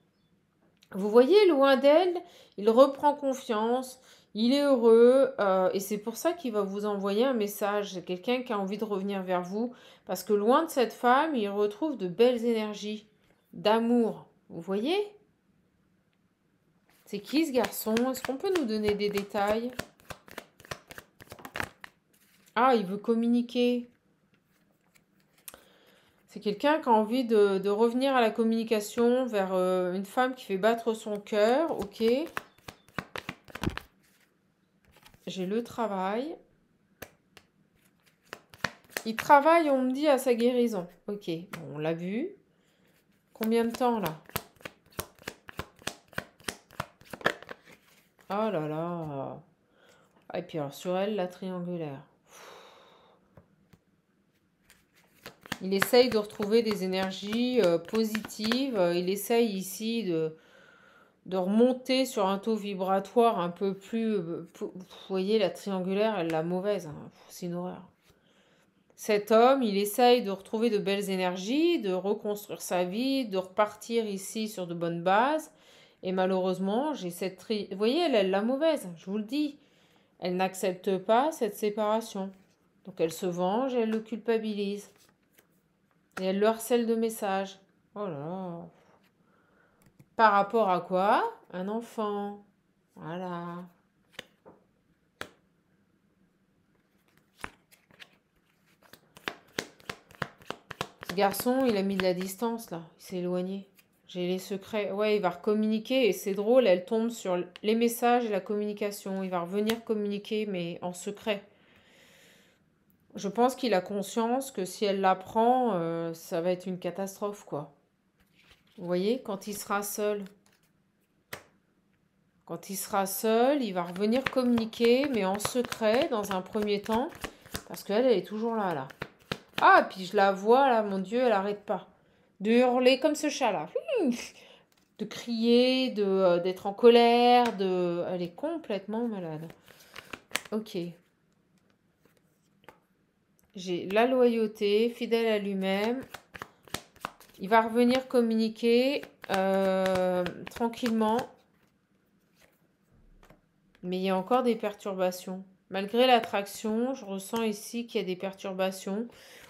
Vous voyez, loin d'elle, il reprend confiance. Il est heureux. Et c'est pour ça qu'il va vous envoyer un message. C'est quelqu'un qui a envie de revenir vers vous. Parce que loin de cette femme, il retrouve de belles énergies. D'amour. Vous voyez? C'est qui ce garçon? Est-ce qu'on peut nous donner des détails? Ah, il veut communiquer. C'est quelqu'un qui a envie de revenir à la communication vers une femme qui fait battre son cœur. Ok. J'ai le travail. Il travaille, on me dit, à sa guérison. Ok, bon, on l'a vu. Combien de temps, là? Oh là là. Ah, et puis alors, sur elle, la triangulaire. Il essaye de retrouver des énergies positives. Il essaye ici de remonter sur un taux vibratoire un peu plus... vous voyez, la triangulaire, elle la mauvaise. Hein. C'est une horreur. Cet homme, il essaye de retrouver de belles énergies, de reconstruire sa vie, de repartir ici sur de bonnes bases. Et malheureusement, j'ai cette... Vous voyez, elle la mauvaise, je vous le dis. Elle n'accepte pas cette séparation. Donc elle se venge et elle le culpabilise. Et elle le harcèle de messages. Oh là là. Par rapport à quoi? Un enfant. Voilà. Ce garçon, il a mis de la distance là. Il s'est éloigné. J'ai les secrets. Ouais, il va recommuniquer et c'est drôle, elle tombe sur les messages et la communication. Il va revenir communiquer, mais en secret. Je pense qu'il a conscience que si elle l'apprend, ça va être une catastrophe, quoi. Vous voyez, quand il sera seul. Quand il sera seul, il va revenir communiquer, mais en secret, dans un premier temps, parce qu'elle, elle est toujours là, là. Ah, puis je la vois, là, mon Dieu, elle n'arrête pas. De hurler comme ce chat-là. De crier, d'être en colère, Elle est complètement malade. Ok. J'ai la loyauté, fidèle à lui-même. Il va revenir communiquer tranquillement. Mais il y a encore des perturbations. Malgré l'attraction, je ressens ici qu'il y a des perturbations.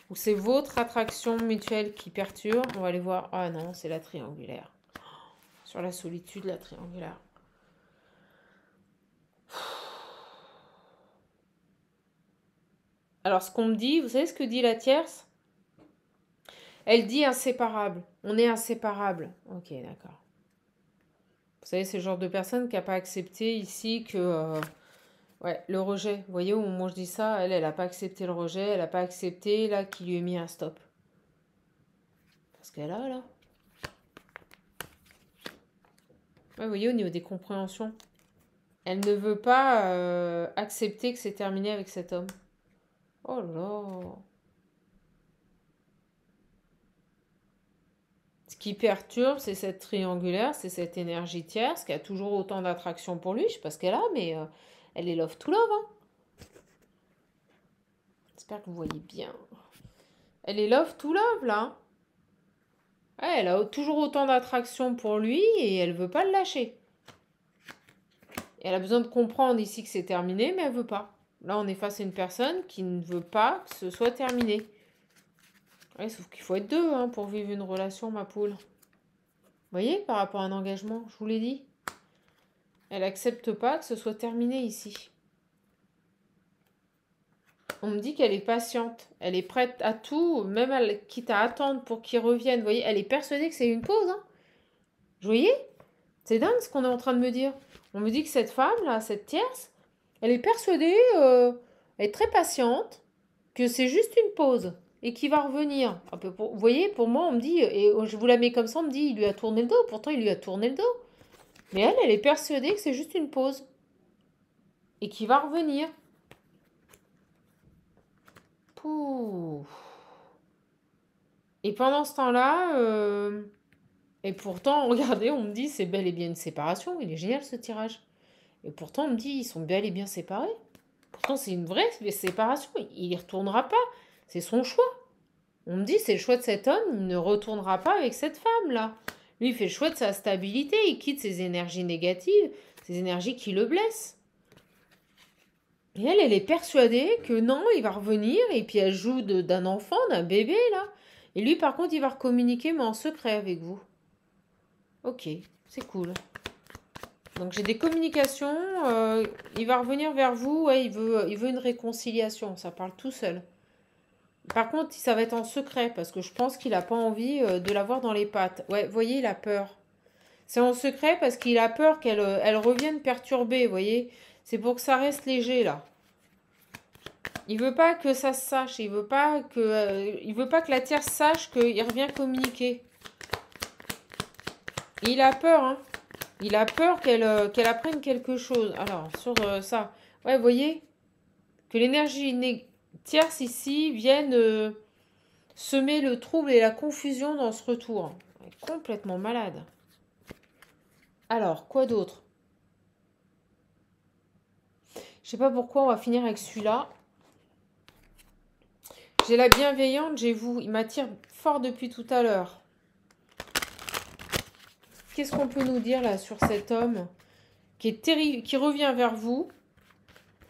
Ou c'est votre attraction mutuelle qui perturbe. On va aller voir. Ah non, c'est la triangulaire. Sur la solitude, la triangulaire. Alors, ce qu'on me dit, vous savez ce que dit la tierce? Elle dit inséparable. On est inséparables. Ok, d'accord. Vous savez, c'est le genre de personne qui n'a pas accepté ici que... ouais, le rejet. Vous voyez, au moment où je dis ça, elle n'a pas accepté le rejet. Elle n'a pas accepté, là, qu'il lui ait mis un stop. Parce qu'elle a, là. Ouais, vous voyez, au niveau des compréhensions. Elle ne veut pas accepter que c'est terminé avec cet homme. Oh là. Ce qui perturbe, c'est cette triangulaire, c'est cette énergie tierce qui a toujours autant d'attraction pour lui. Je sais pas ce qu'elle a, mais elle est love to love. Hein. J'espère que vous voyez bien. Elle est love to love, là. Ouais, elle a toujours autant d'attraction pour lui et elle veut pas le lâcher. Et elle a besoin de comprendre ici que c'est terminé, mais elle veut pas. Là, on est face à une personne qui ne veut pas que ce soit terminé. Ouais, sauf qu'il faut être deux hein, pour vivre une relation, ma poule. Vous voyez, par rapport à un engagement, je vous l'ai dit. Elle accepte pas que ce soit terminé ici. On me dit qu'elle est patiente. Elle est prête à tout, même quitte à attendre pour qu'il revienne. Vous voyez, elle est persuadée que c'est une pause. Hein. Vous voyez? C'est dingue ce qu'on est en train de me dire. On me dit que cette femme, là, cette tierce, elle est persuadée, elle est très patiente, que c'est juste une pause et qu'il va revenir. Vous voyez, pour moi, on me dit, et je vous la mets comme ça, on me dit, il lui a tourné le dos. Pourtant, il lui a tourné le dos. Mais elle est persuadée que c'est juste une pause et qu'il va revenir. Pouf. Et pendant ce temps-là, et pourtant, regardez, on me dit, c'est bel et bien une séparation. Il est génial ce tirage. Et pourtant, on me dit, ils sont bel et bien séparés. Pourtant, c'est une vraie séparation. Il n'y retournera pas. C'est son choix. On me dit, c'est le choix de cet homme. Il ne retournera pas avec cette femme-là. Lui, il fait le choix de sa stabilité. Il quitte ses énergies négatives, ses énergies qui le blessent. Et elle est persuadée que non, il va revenir. Et puis, elle joue d'un enfant, d'un bébé, là. Et lui, par contre, il va recommuniquer, mais en secret avec vous. Ok, c'est cool. Donc j'ai des communications, il va revenir vers vous, ouais, il veut une réconciliation, ça parle tout seul. Par contre, ça va être en secret, parce que je pense qu'il n'a pas envie de l'avoir dans les pattes. Ouais, vous voyez, il a peur. C'est en secret parce qu'il a peur qu'elle revienne perturbée, vous voyez. C'est pour que ça reste léger, là. Il veut pas que ça se sache, il veut pas que la tierce sache qu'il revient communiquer. Il a peur, hein. Il a peur qu'elle apprenne quelque chose. Alors, sur ça, ouais, vous voyez que l'énergie tierce ici vienne semer le trouble et la confusion dans ce retour. Elle est complètement malade. Alors, quoi d'autre? Je sais pas pourquoi on va finir avec celui-là. J'ai la bienveillante, j'ai vous. Il m'attire fort depuis tout à l'heure. Qu'est-ce qu'on peut nous dire là sur cet homme qui revient vers vous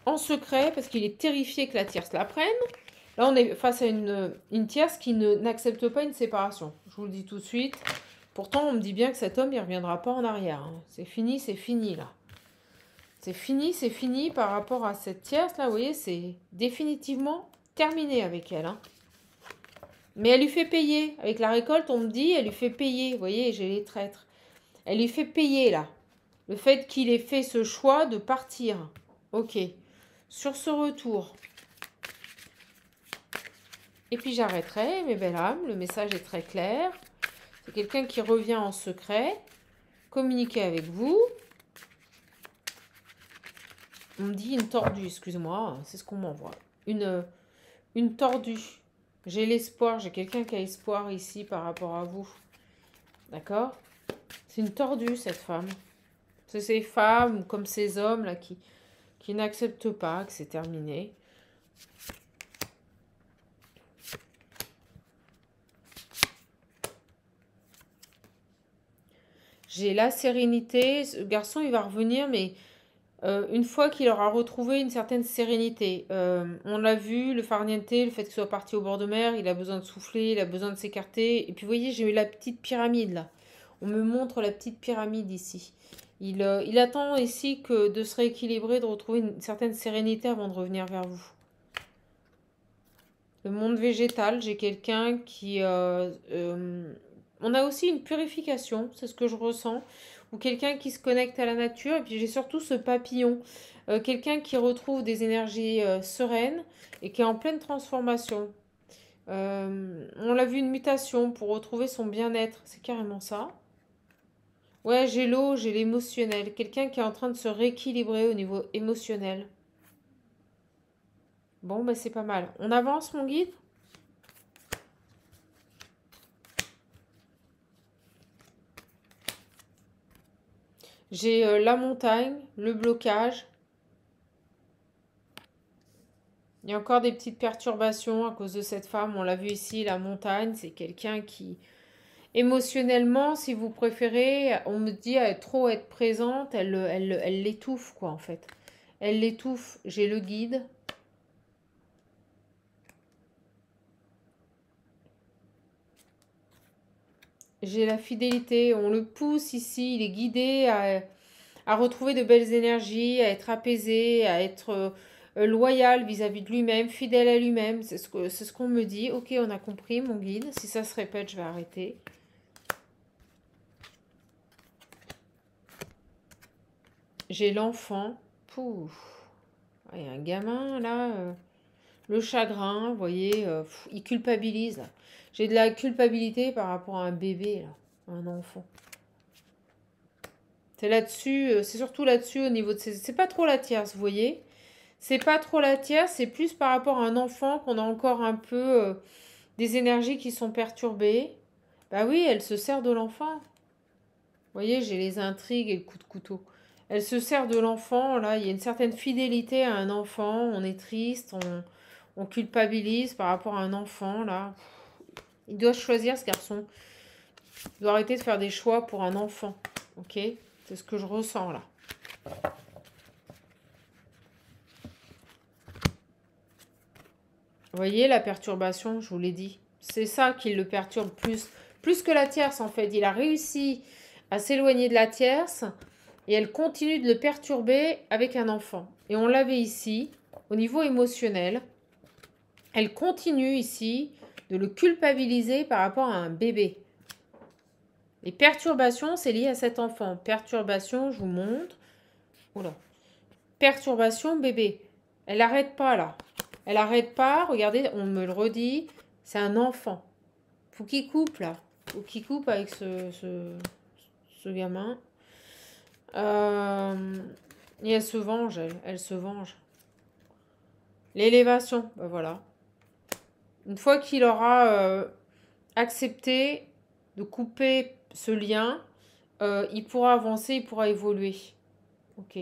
en secret parce qu'il est terrifié que la tierce la prenne. Là, on est face à une tierce qui n'accepte pas une séparation. Je vous le dis tout de suite. Pourtant, on me dit bien que cet homme, il ne reviendra pas en arrière. Hein. C'est fini, là. C'est fini par rapport à cette tierce, là. Vous voyez, c'est définitivement terminé avec elle. Hein. Mais elle lui fait payer. Avec la récolte, on me dit, elle lui fait payer. Vous voyez, j'ai les traîtres. Elle lui fait payer, là. Le fait qu'il ait fait ce choix de partir. Ok. Sur ce retour. Et puis j'arrêterai, mes belles âmes. Le message est très clair. C'est quelqu'un qui revient en secret. Communiquer avec vous. On me dit une tordue, excuse-moi. C'est ce qu'on m'envoie. Une tordue. J'ai l'espoir. J'ai quelqu'un qui a espoir ici par rapport à vous. D'accord ? C'est une tordue, cette femme. C'est ces femmes, comme ces hommes là qui n'acceptent pas que c'est terminé. J'ai la sérénité. Ce garçon, il va revenir, mais une fois qu'il aura retrouvé une certaine sérénité. On l'a vu, le farniente, le fait qu'il soit parti au bord de mer, il a besoin de souffler, il a besoin de s'écarter. Et puis, vous voyez, j'ai eu la petite pyramide là. On me montre la petite pyramide ici. Il attend ici que de se rééquilibrer, de retrouver une certaine sérénité avant de revenir vers vous. Le monde végétal, j'ai quelqu'un qui... on a aussi une purification, c'est ce que je ressens. Ou quelqu'un qui se connecte à la nature. Et puis j'ai surtout ce papillon. Quelqu'un qui retrouve des énergies sereines et qui est en pleine transformation. On l'a vu, une mutation pour retrouver son bien-être. C'est carrément ça. Ouais, j'ai l'eau, j'ai l'émotionnel. Quelqu'un qui est en train de se rééquilibrer au niveau émotionnel. Bon, bah c'est pas mal. On avance, mon guide? J'ai la montagne, le blocage. Il y a encore des petites perturbations à cause de cette femme. On l'a vu ici, la montagne. C'est quelqu'un qui, émotionnellement, si vous préférez, on me dit trop être présente, elle l'étouffe, quoi, en fait. Elle l'étouffe. J'ai le guide. J'ai la fidélité. On le pousse ici. Il est guidé à retrouver de belles énergies, à être apaisé, à être loyal vis-à-vis de lui-même, fidèle à lui-même. C'est ce qu'on me dit. Ok, on a compris, mon guide. Si ça se répète, je vais arrêter. J'ai l'enfant. Pouf. Il y a un gamin, là. Le chagrin, vous voyez, il culpabilise. J'ai de la culpabilité par rapport à un bébé, là, un enfant. C'est là-dessus, c'est surtout là-dessus au niveau de ces... C'est pas trop la tierce, vous voyez. C'est pas trop la tierce, c'est plus par rapport à un enfant qu'on a encore un peu des énergies qui sont perturbées. Bah oui, elle se sert de l'enfant. Vous voyez, j'ai les intrigues et le coup de couteau. Elle se sert de l'enfant, là, il y a une certaine fidélité à un enfant, on est triste, on culpabilise par rapport à un enfant, là. Il doit choisir, ce garçon. Il doit arrêter de faire des choix pour un enfant, ok? C'est ce que je ressens, là. Vous voyez la perturbation, je vous l'ai dit. C'est ça qui le perturbe plus que la tierce, en fait. Il a réussi à s'éloigner de la tierce et elle continue de le perturber avec un enfant. Et on l'avait ici, au niveau émotionnel. Elle continue ici de le culpabiliser par rapport à un bébé. Les perturbations, c'est lié à cet enfant. Perturbation, je vous montre. Oula. Perturbation, bébé. Elle n'arrête pas, là. Elle n'arrête pas. Regardez, on me le redit. C'est un enfant. Faut qu'il coupe, là. Faut qu'il coupe avec ce gamin. Et elle se venge, elle se venge. L'élévation, ben voilà. Une fois qu'il aura accepté de couper ce lien, il pourra avancer, il pourra évoluer. Ok.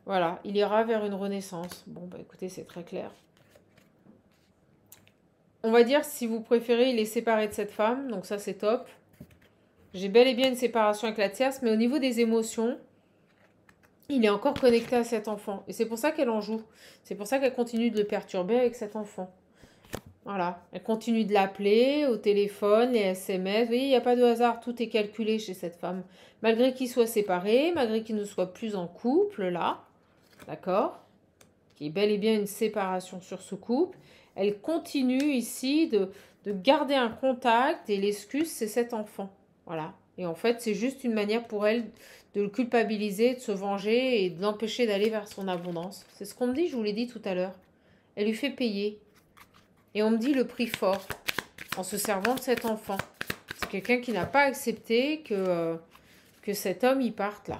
Voilà, il ira vers une renaissance. Bon, bah écoutez, c'est très clair. On va dire, si vous préférez, il est séparé de cette femme, donc ça c'est top. J'ai bel et bien une séparation avec la tierce, mais au niveau des émotions, il est encore connecté à cet enfant. Et c'est pour ça qu'elle en joue. C'est pour ça qu'elle continue de le perturber avec cet enfant. Voilà. Elle continue de l'appeler au téléphone, les SMS. Vous voyez, il n'y a pas de hasard. Tout est calculé chez cette femme. Malgré qu'ils soient séparés, malgré qu'ils ne soient plus en couple, là. D'accord? Qui est bel et bien une séparation sur ce couple. Elle continue ici de garder un contact. Et l'excuse, c'est cet enfant. Voilà. Et en fait, c'est juste une manière pour elle de le culpabiliser, de se venger et de l'empêcher d'aller vers son abondance. C'est ce qu'on me dit, je vous l'ai dit tout à l'heure. Elle lui fait payer. Et on me dit le prix fort en se servant de cet enfant. C'est quelqu'un qui n'a pas accepté que cet homme y parte là.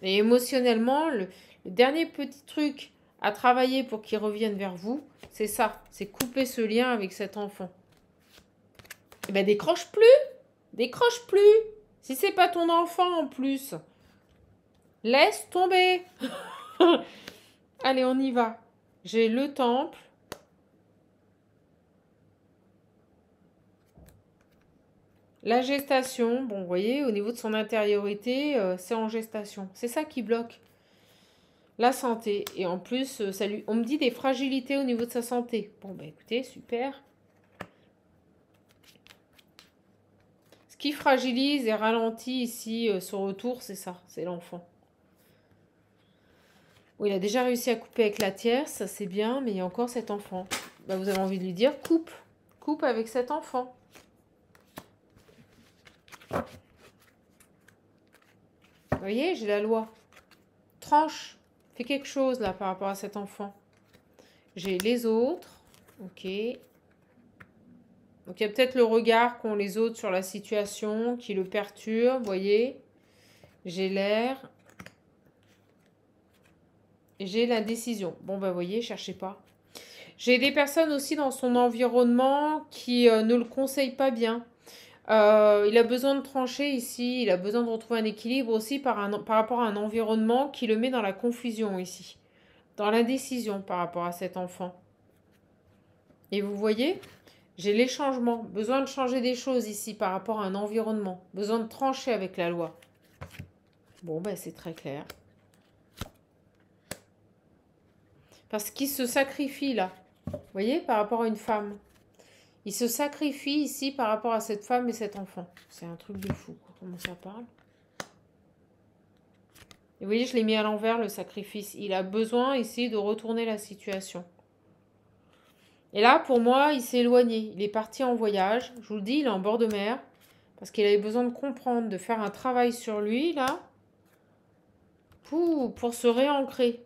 Et émotionnellement, le dernier petit truc à travailler pour qu'il revienne vers vous, c'est ça. C'est couper ce lien avec cet enfant. Eh ben décroche plus. Décroche plus. Si c'est pas ton enfant en plus. Laisse tomber. Allez, on y va. J'ai le temple. La gestation, bon, vous voyez, au niveau de son intériorité, c'est en gestation. C'est ça qui bloque. La santé. Et en plus, on me dit des fragilités au niveau de sa santé. Bon, bah écoutez, super. Ce qui fragilise et ralentit ici son retour, c'est ça, c'est l'enfant. Oui, il a déjà réussi à couper avec la tierce, ça c'est bien, mais il y a encore cet enfant. Bah, vous avez envie de lui dire, coupe. Coupe avec cet enfant. Vous voyez, j'ai la loi. Tranche. Fais quelque chose là par rapport à cet enfant. J'ai les autres. Ok. Donc il y a peut-être le regard qu'ont les autres sur la situation qui le perturbe, vous voyez. J'ai l'air. Et j'ai la décision. Bon, bah vous voyez, cherchez pas. J'ai des personnes aussi dans son environnement qui ne le conseillent pas bien. Il a besoin de trancher ici, il a besoin de retrouver un équilibre aussi par rapport à un environnement qui le met dans la confusion ici. Dans l'indécision par rapport à cet enfant. Et vous voyez, j'ai les changements. Besoin de changer des choses ici par rapport à un environnement. Besoin de trancher avec la loi. Bon, ben c'est très clair. Parce qu'il se sacrifie là. Vous voyez, par rapport à une femme. Il se sacrifie ici par rapport à cette femme et cet enfant. C'est un truc de fou, quoi. Comment ça parle? Et vous voyez, je l'ai mis à l'envers, le sacrifice. Il a besoin ici de retourner la situation. Et là, pour moi, il s'est éloigné. Il est parti en voyage. Je vous le dis, il est en bord de mer. Parce qu'il avait besoin de comprendre, de faire un travail sur lui, là. Pour se réancrer.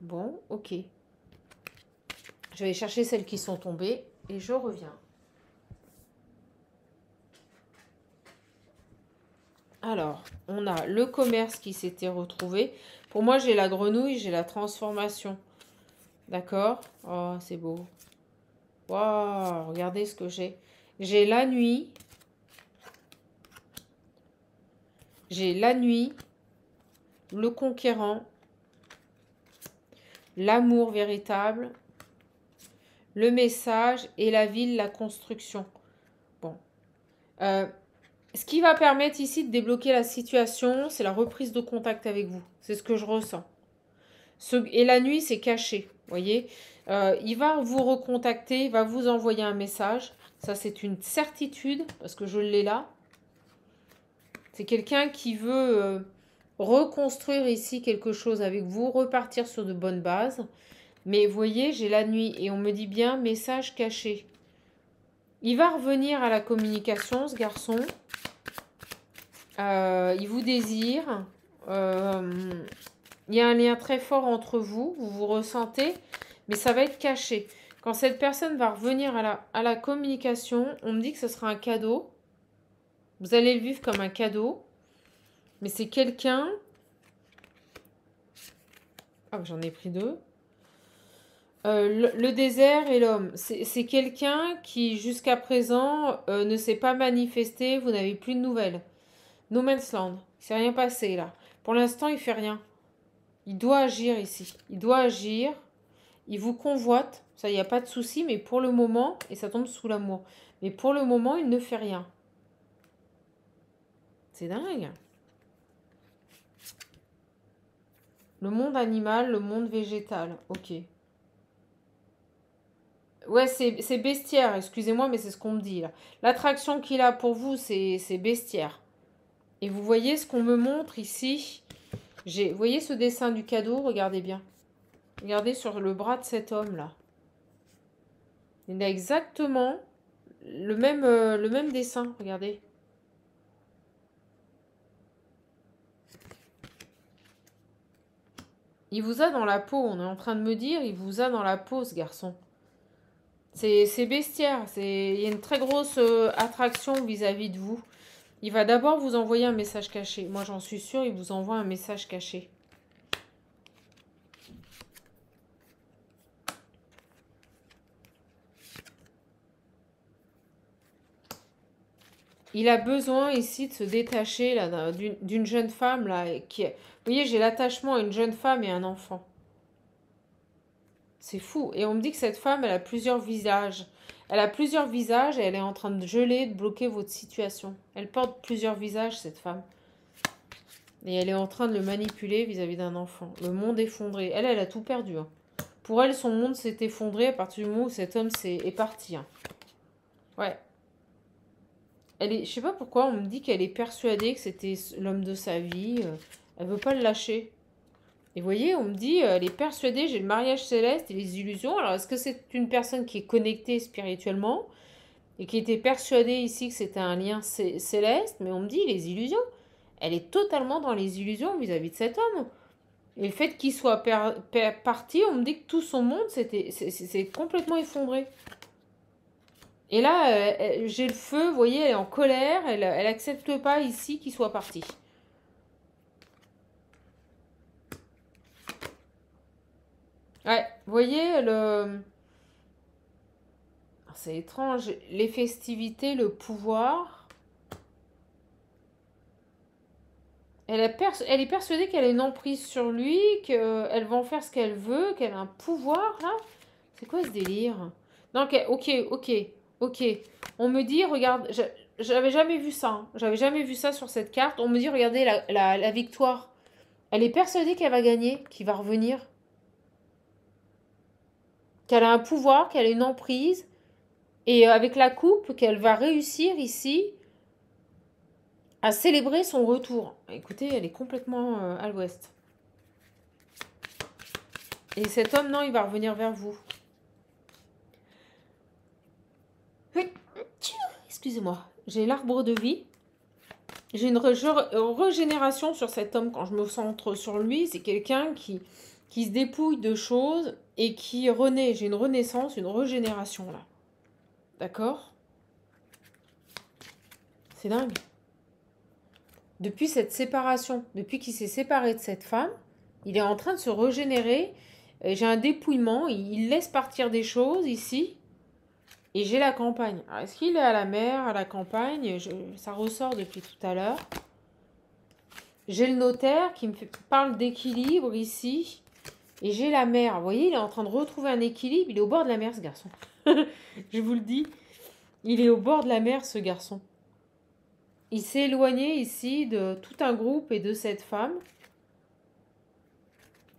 Bon, ok. Je vais aller chercher celles qui sont tombées. Et je reviens. Alors, on a le commerce qui s'était retrouvé. Pour moi, j'ai la grenouille, j'ai la transformation. D'accord? Oh, c'est beau. Waouh, regardez ce que j'ai. J'ai la nuit. J'ai la nuit, le conquérant, l'amour véritable, le message et la ville, la construction. Bon. Ce qui va permettre ici de débloquer la situation, c'est la reprise de contact avec vous. C'est ce que je ressens. Et la nuit, c'est caché. Vous voyez, il va vous recontacter, il va vous envoyer un message. Ça, c'est une certitude, parce que je l'ai là. C'est quelqu'un qui veut reconstruire ici quelque chose avec vous, repartir sur de bonnes bases. Mais vous voyez, j'ai la nuit et on me dit bien message caché. Il va revenir à la communication, ce garçon. Il vous désire. Il y a un lien très fort entre vous. Vous vous ressentez, mais ça va être caché. Quand cette personne va revenir à la communication, on me dit que ce sera un cadeau. Vous allez le vivre comme un cadeau. Mais c'est quelqu'un... Ah, j'en ai pris deux. Le désert et l'homme. C'est quelqu'un qui, jusqu'à présent, ne s'est pas manifesté. Vous n'avez plus de nouvelles. No Man's Land. Il ne s'est rien passé, là. Pour l'instant, il ne fait rien. Il doit agir ici. Il doit agir. Il vous convoite. Ça, il n'y a pas de souci. Mais pour le moment, et ça tombe sous l'amour. Mais pour le moment, il ne fait rien. C'est dingue. Le monde animal, le monde végétal. Ok. Ouais, c'est bestiaire, excusez-moi, mais c'est ce qu'on me dit là. L'attraction qu'il a pour vous, c'est bestiaire. Et vous voyez ce qu'on me montre ici. Vous voyez ce dessin du cadeau? Regardez bien. Regardez sur le bras de cet homme-là. Il a exactement le même dessin, regardez. Il vous a dans la peau, on est en train de me dire, il vous a dans la peau, ce garçon. C'est bestiaire, il y a une très grosse attraction vis-à-vis de vous. Il va d'abord vous envoyer un message caché. Moi, j'en suis sûre, il vous envoie un message caché. Il a besoin ici de se détacher là d'une jeune femme là qui. Vous voyez, j'ai l'attachement à une jeune femme et un enfant. C'est fou. Et on me dit que cette femme, elle a plusieurs visages. Elle a plusieurs visages et elle est en train de geler, de bloquer votre situation. Elle porte plusieurs visages, cette femme. Et elle est en train de le manipuler vis-à-vis d'un enfant. Le monde effondré. Elle a tout perdu. Hein. Pour elle, son monde s'est effondré à partir du moment où cet homme est parti. Hein. Ouais. Je sais pas pourquoi, on me dit qu'elle est persuadée que c'était l'homme de sa vie. Elle veut pas le lâcher. Et vous voyez, on me dit, elle est persuadée, j'ai le mariage céleste et les illusions. Alors, est-ce que c'est une personne qui est connectée spirituellement et qui était persuadée ici que c'était un lien céleste? Mais on me dit, les illusions. Elle est totalement dans les illusions vis-à-vis de cet homme. Et le fait qu'il soit parti, on me dit que tout son monde c'est complètement effondré. Et là, j'ai le feu, vous voyez, elle est en colère, elle accepte pas ici qu'il soit parti. Ouais, vous voyez, c'est étrange, les festivités, le pouvoir. Elle est persuadée qu'elle a une emprise sur lui, qu'elle va en faire ce qu'elle veut, qu'elle a un pouvoir, là. C'est quoi ce délire? Non, ok. On me dit, regarde, j'avais jamais vu ça. Hein. J'avais jamais vu ça sur cette carte. On me dit, regardez la victoire. Elle est persuadée qu'elle va gagner, qu'il va revenir. Qu'elle a un pouvoir, qu'elle a une emprise. Et avec la coupe, qu'elle va réussir ici à célébrer son retour. Écoutez, elle est complètement à l'ouest. Et cet homme, non, il va revenir vers vous. Excusez-moi. J'ai l'arbre de vie. J'ai une régénération sur cet homme quand je me centre sur lui. C'est quelqu'un qui se dépouille de choses et qui renaît. J'ai une renaissance, une régénération là. D'accord? C'est dingue. Depuis cette séparation, depuis qu'il s'est séparé de cette femme, il est en train de se régénérer. J'ai un dépouillement, il laisse partir des choses ici. Et j'ai la campagne. Alors, est-ce qu'il est à la mer, à la campagne? Ça ressort depuis tout à l'heure. J'ai le notaire qui parle d'équilibre ici. Et j'ai la mer. Vous voyez, il est en train de retrouver un équilibre. Il est au bord de la mer, ce garçon. Je vous le dis. Il est au bord de la mer, ce garçon. Il s'est éloigné ici de tout un groupe et de cette femme.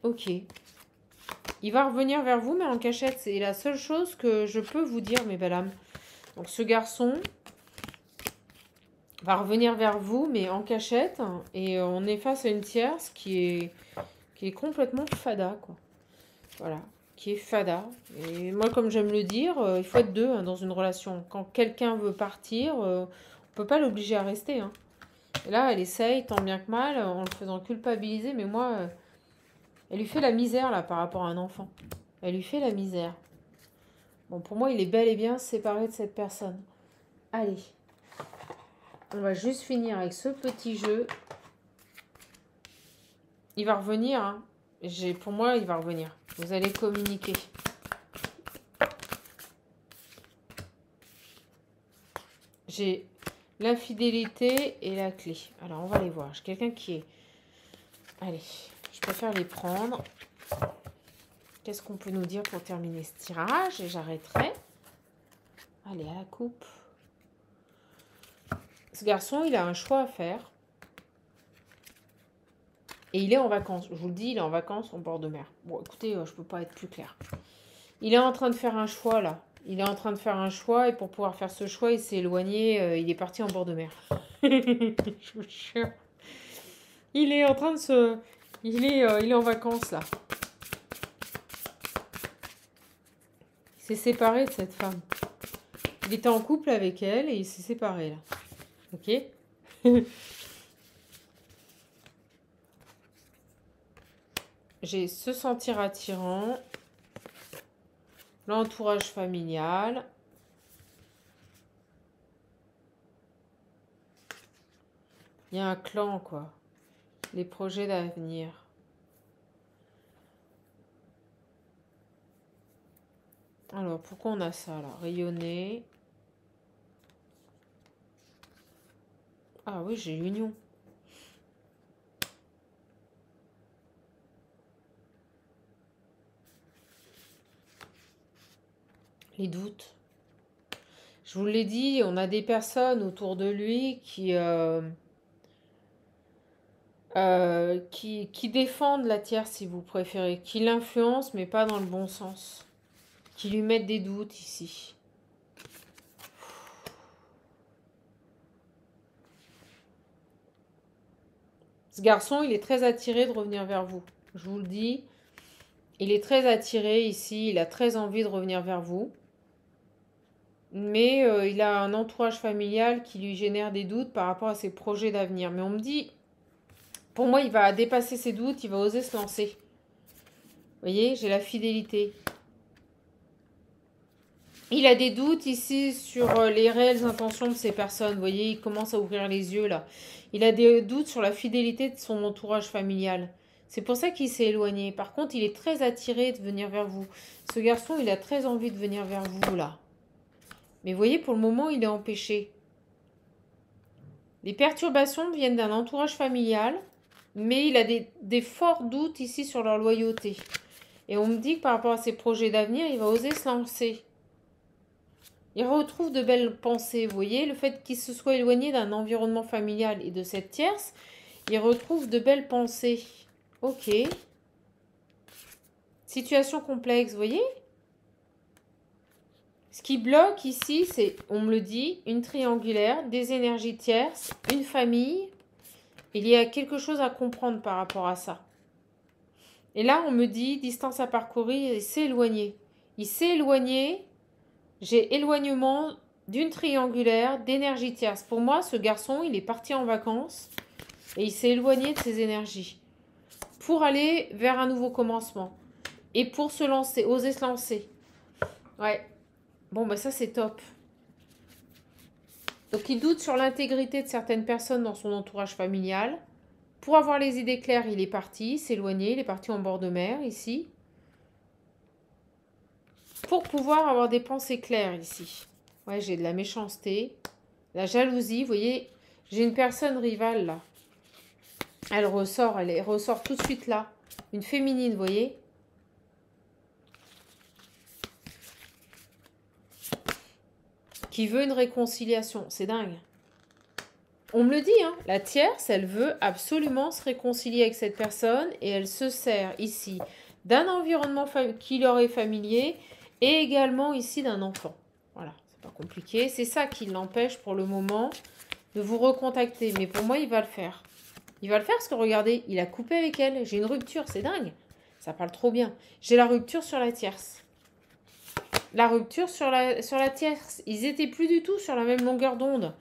Ok. Il va revenir vers vous, mais en cachette. C'est la seule chose que je peux vous dire, mes belles âmes. Donc, ce garçon va revenir vers vous, mais en cachette. Et on est face à une tierce qui est complètement fada, quoi. Voilà. Qui est fada. Et moi, comme j'aime le dire, il faut être deux hein, dans une relation. Quand quelqu'un veut partir, on peut pas l'obliger à rester. Hein. Et là, elle essaye, tant bien que mal, en le faisant culpabiliser. Mais moi, elle lui fait la misère, là, par rapport à un enfant. Elle lui fait la misère. Bon, pour moi, il est bel et bien séparé de cette personne. Allez. On va juste finir avec ce petit jeu. Il va revenir. Hein. Pour moi, il va revenir. Vous allez communiquer. J'ai l'infidélité et la clé. Alors, on va les voir. J'ai quelqu'un qui est... Allez, je préfère les prendre. Qu'est-ce qu'on peut nous dire pour terminer ce tirage? Et j'arrêterai. Allez, à la coupe. Ce garçon, il a un choix à faire. Et il est en vacances. Je vous le dis, il est en vacances en bord de mer. Bon, écoutez, je peux pas être plus clair. Il est en train de faire un choix, là. Il est en train de faire un choix, et pour pouvoir faire ce choix, il s'est éloigné. Il est parti en bord de mer. Je vous jure. Il est en train de se... il est en vacances, là. Il s'est séparé de cette femme. Il était en couple avec elle, et il s'est séparé, là. Ok. J'ai se sentir attirant, l'entourage familial, il y a un clan, quoi, les projets d'avenir. Alors, pourquoi on a ça, là? Rayonner. Ah oui, j'ai l'union. Les doutes. Je vous l'ai dit, on a des personnes autour de lui qui défendent la tierce, si vous préférez, qui l'influencent, mais pas dans le bon sens, qui lui mettent des doutes ici. Ce garçon, il est très attiré de revenir vers vous. Je vous le dis, il est très attiré ici, il a très envie de revenir vers vous. Mais il a un entourage familial qui lui génère des doutes par rapport à ses projets d'avenir. Mais on me dit, pour moi, il va dépasser ses doutes, il va oser se lancer. Vous voyez, j'ai la fidélité. Il a des doutes ici sur les réelles intentions de ces personnes. Vous voyez, il commence à ouvrir les yeux là. Il a des doutes sur la fidélité de son entourage familial. C'est pour ça qu'il s'est éloigné. Par contre, il est très attiré de venir vers vous. Ce garçon, il a très envie de venir vers vous là. Mais vous voyez, pour le moment, il est empêché. Les perturbations viennent d'un entourage familial, mais il a des forts doutes ici sur leur loyauté. Et on me dit que par rapport à ses projets d'avenir, il va oser se lancer. Il retrouve de belles pensées, vous voyez, le fait qu'il se soit éloigné d'un environnement familial et de cette tierce, il retrouve de belles pensées. Ok. Situation complexe, vous voyez. Ce qui bloque ici, c'est, on me le dit, une triangulaire, des énergies tierces, une famille. Il y a quelque chose à comprendre par rapport à ça. Et là, on me dit, distance à parcourir, il s'est éloigné. Il s'est éloigné. J'ai éloignement d'une triangulaire, d'énergie tierce. Pour moi, ce garçon, il est parti en vacances et il s'est éloigné de ses énergies pour aller vers un nouveau commencement et pour se lancer, oser se lancer. Ouais. Bon, bah ça, c'est top. Donc, il doute sur l'intégrité de certaines personnes dans son entourage familial. Pour avoir les idées claires, il est parti, s'éloigner, il est parti en bord de mer, ici. Pour pouvoir avoir des pensées claires, ici. Ouais, j'ai de la méchanceté, la jalousie, vous voyez, j'ai une personne rivale, là. Elle ressort tout de suite, là. Une féminine, vous voyez. Qui veut une réconciliation, c'est dingue. On me le dit, hein, la tierce, elle veut absolument se réconcilier avec cette personne et elle se sert ici d'un environnement qui leur est familier et également ici d'un enfant. Voilà, c'est pas compliqué. C'est ça qui l'empêche pour le moment de vous recontacter. Mais pour moi, il va le faire. Il va le faire parce que regardez, il a coupé avec elle. J'ai une rupture, c'est dingue. Ça parle trop bien. J'ai la rupture sur la tierce. La rupture sur la tierce. Ils étaient plus du tout sur la même longueur d'onde.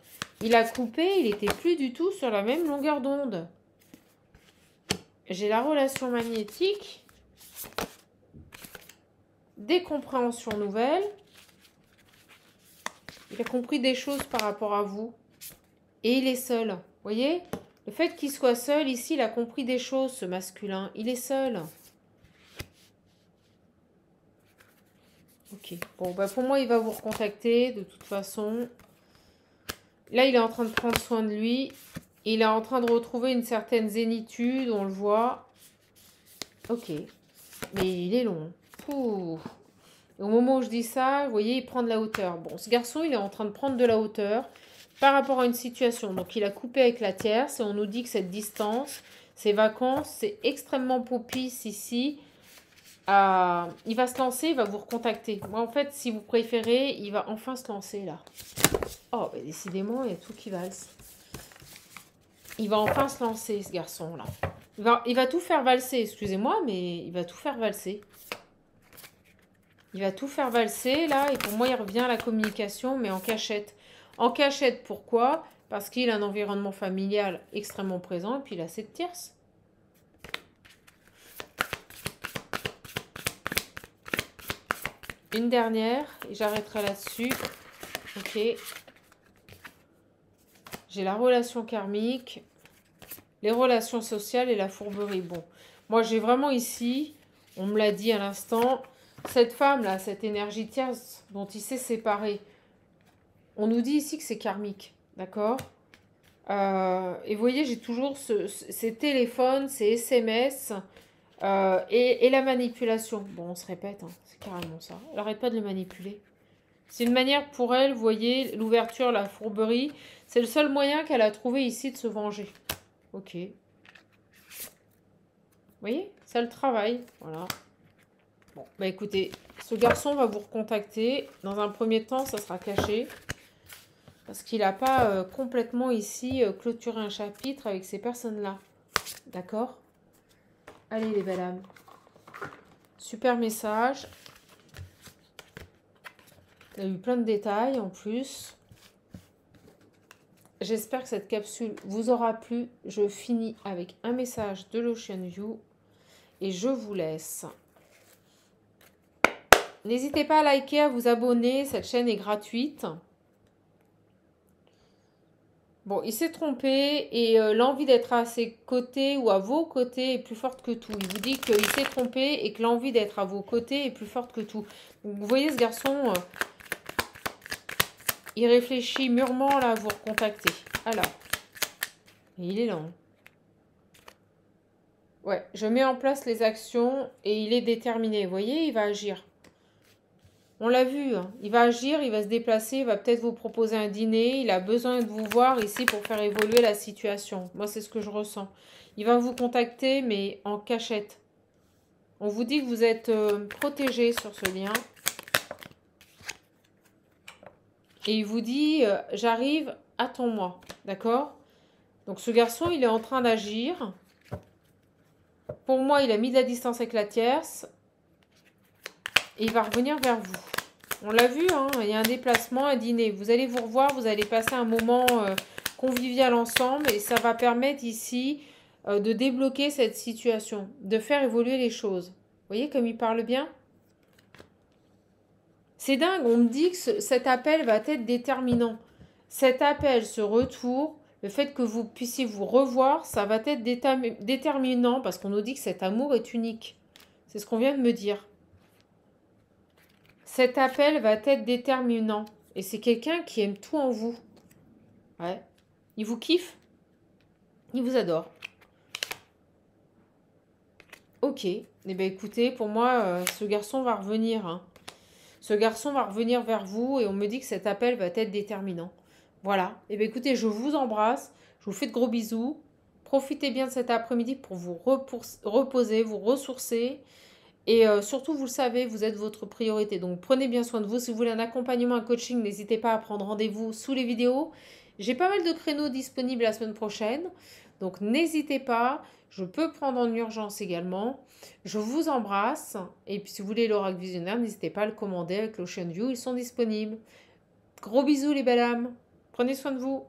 Il a coupé, il n'était plus du tout sur la même longueur d'onde. J'ai la relation magnétique. Des compréhensions nouvelles. Il a compris des choses par rapport à vous. Et il est seul. Vous voyez? Le fait qu'il soit seul, ici, il a compris des choses, ce masculin. Il est seul. Ok. Bon, bah pour moi, il va vous recontacter, de toute façon. Là, il est en train de prendre soin de lui. Il est en train de retrouver une certaine zénitude, on le voit. Ok. Mais il est long. Ouh. Au moment où je dis ça, vous voyez, il prend de la hauteur. Bon, ce garçon, il est en train de prendre de la hauteur par rapport à une situation. Donc, il a coupé avec la tierce et on nous dit que cette distance, Ces vacances, c'est extrêmement propice ici. Il va se lancer, il va vous recontacter. Moi, en fait, si vous préférez, il va enfin se lancer, là. Oh, bah, décidément, il y a tout qui valse. Il va enfin se lancer, ce garçon-là. Il va tout faire valser, excusez-moi, mais il va tout faire valser. Il va tout faire valser, là, et pour moi, il revient à la communication, mais en cachette. En cachette, pourquoi? Parce qu'il a un environnement familial extrêmement présent, et puis il a cette tierce. Une dernière, et j'arrêterai là-dessus. Ok. J'ai la relation karmique, les relations sociales et la fourberie. Bon, moi j'ai vraiment ici, on me l'a dit à l'instant, cette femme-là, cette énergie tierce dont il s'est séparé, on nous dit ici que c'est karmique, d'accord? Et vous voyez, j'ai toujours ces téléphones, ces SMS et la manipulation. Bon, on se répète, hein, c'est carrément ça. Elle n'arrête pas de le manipuler. C'est une manière pour elle, vous voyez, l'ouverture, la fourberie, c'est le seul moyen qu'elle a trouvé ici de se venger. Ok. Vous voyez, ça le travail, voilà. Bon, bah écoutez, ce garçon va vous recontacter. Dans un premier temps, ça sera caché. Parce qu'il n'a pas complètement ici clôturé un chapitre avec ces personnes-là. D'accord? Allez les belles âmes. Super message. Il y a eu plein de détails en plus. J'espère que cette capsule vous aura plu. Je finis avec un message de l'Ocean View. Et je vous laisse. N'hésitez pas à liker, à vous abonner. Cette chaîne est gratuite. Bon, il s'est trompé et l'envie d'être à ses côtés ou à vos côtés est plus forte que tout. Il vous dit qu'il s'est trompé et que l'envie d'être à vos côtés est plus forte que tout. Donc, vous voyez ce garçon, il réfléchit mûrement là à vous recontacter. Alors, et il est lent. Ouais, je mets en place les actions et il est déterminé. Vous voyez, il va agir. On l'a vu, hein. Il va agir, il va se déplacer, il va peut-être vous proposer un dîner. Il a besoin de vous voir ici pour faire évoluer la situation. Moi, c'est ce que je ressens. Il va vous contacter, mais en cachette. On vous dit que vous êtes protégé sur ce lien. Et il vous dit, j'arrive, attends-moi. D'accord? Donc, ce garçon, il est en train d'agir. Pour moi, il a mis de la distance avec la tierce. Et il va revenir vers vous. On l'a vu, hein, il y a un déplacement, un dîner. Vous allez vous revoir, vous allez passer un moment convivial ensemble. Et ça va permettre ici de débloquer cette situation. De faire évoluer les choses. Vous voyez comme il parle bien? C'est dingue, on me dit que cet appel va être déterminant. Cet appel, ce retour, le fait que vous puissiez vous revoir, ça va être déterminant parce qu'on nous dit que cet amour est unique. C'est ce qu'on vient de me dire. Cet appel va être déterminant. Et c'est quelqu'un qui aime tout en vous. Ouais. Il vous kiffe. Il vous adore. Ok. Eh bien, écoutez, pour moi, ce garçon va revenir. Hein. Ce garçon va revenir vers vous et on me dit que cet appel va être déterminant. Voilà. Eh bien, écoutez, je vous embrasse. Je vous fais de gros bisous. Profitez bien de cet après-midi pour vous reposer, vous ressourcer. Et surtout, vous le savez, vous êtes votre priorité. Donc, prenez bien soin de vous. Si vous voulez un accompagnement, un coaching, n'hésitez pas à prendre rendez-vous sous les vidéos. J'ai pas mal de créneaux disponibles la semaine prochaine. Donc, n'hésitez pas. Je peux prendre en urgence également. Je vous embrasse. Et puis, si vous voulez l'oracle visionnaire, n'hésitez pas à le commander avec l'Ocean View. Ils sont disponibles. Gros bisous les belles âmes. Prenez soin de vous.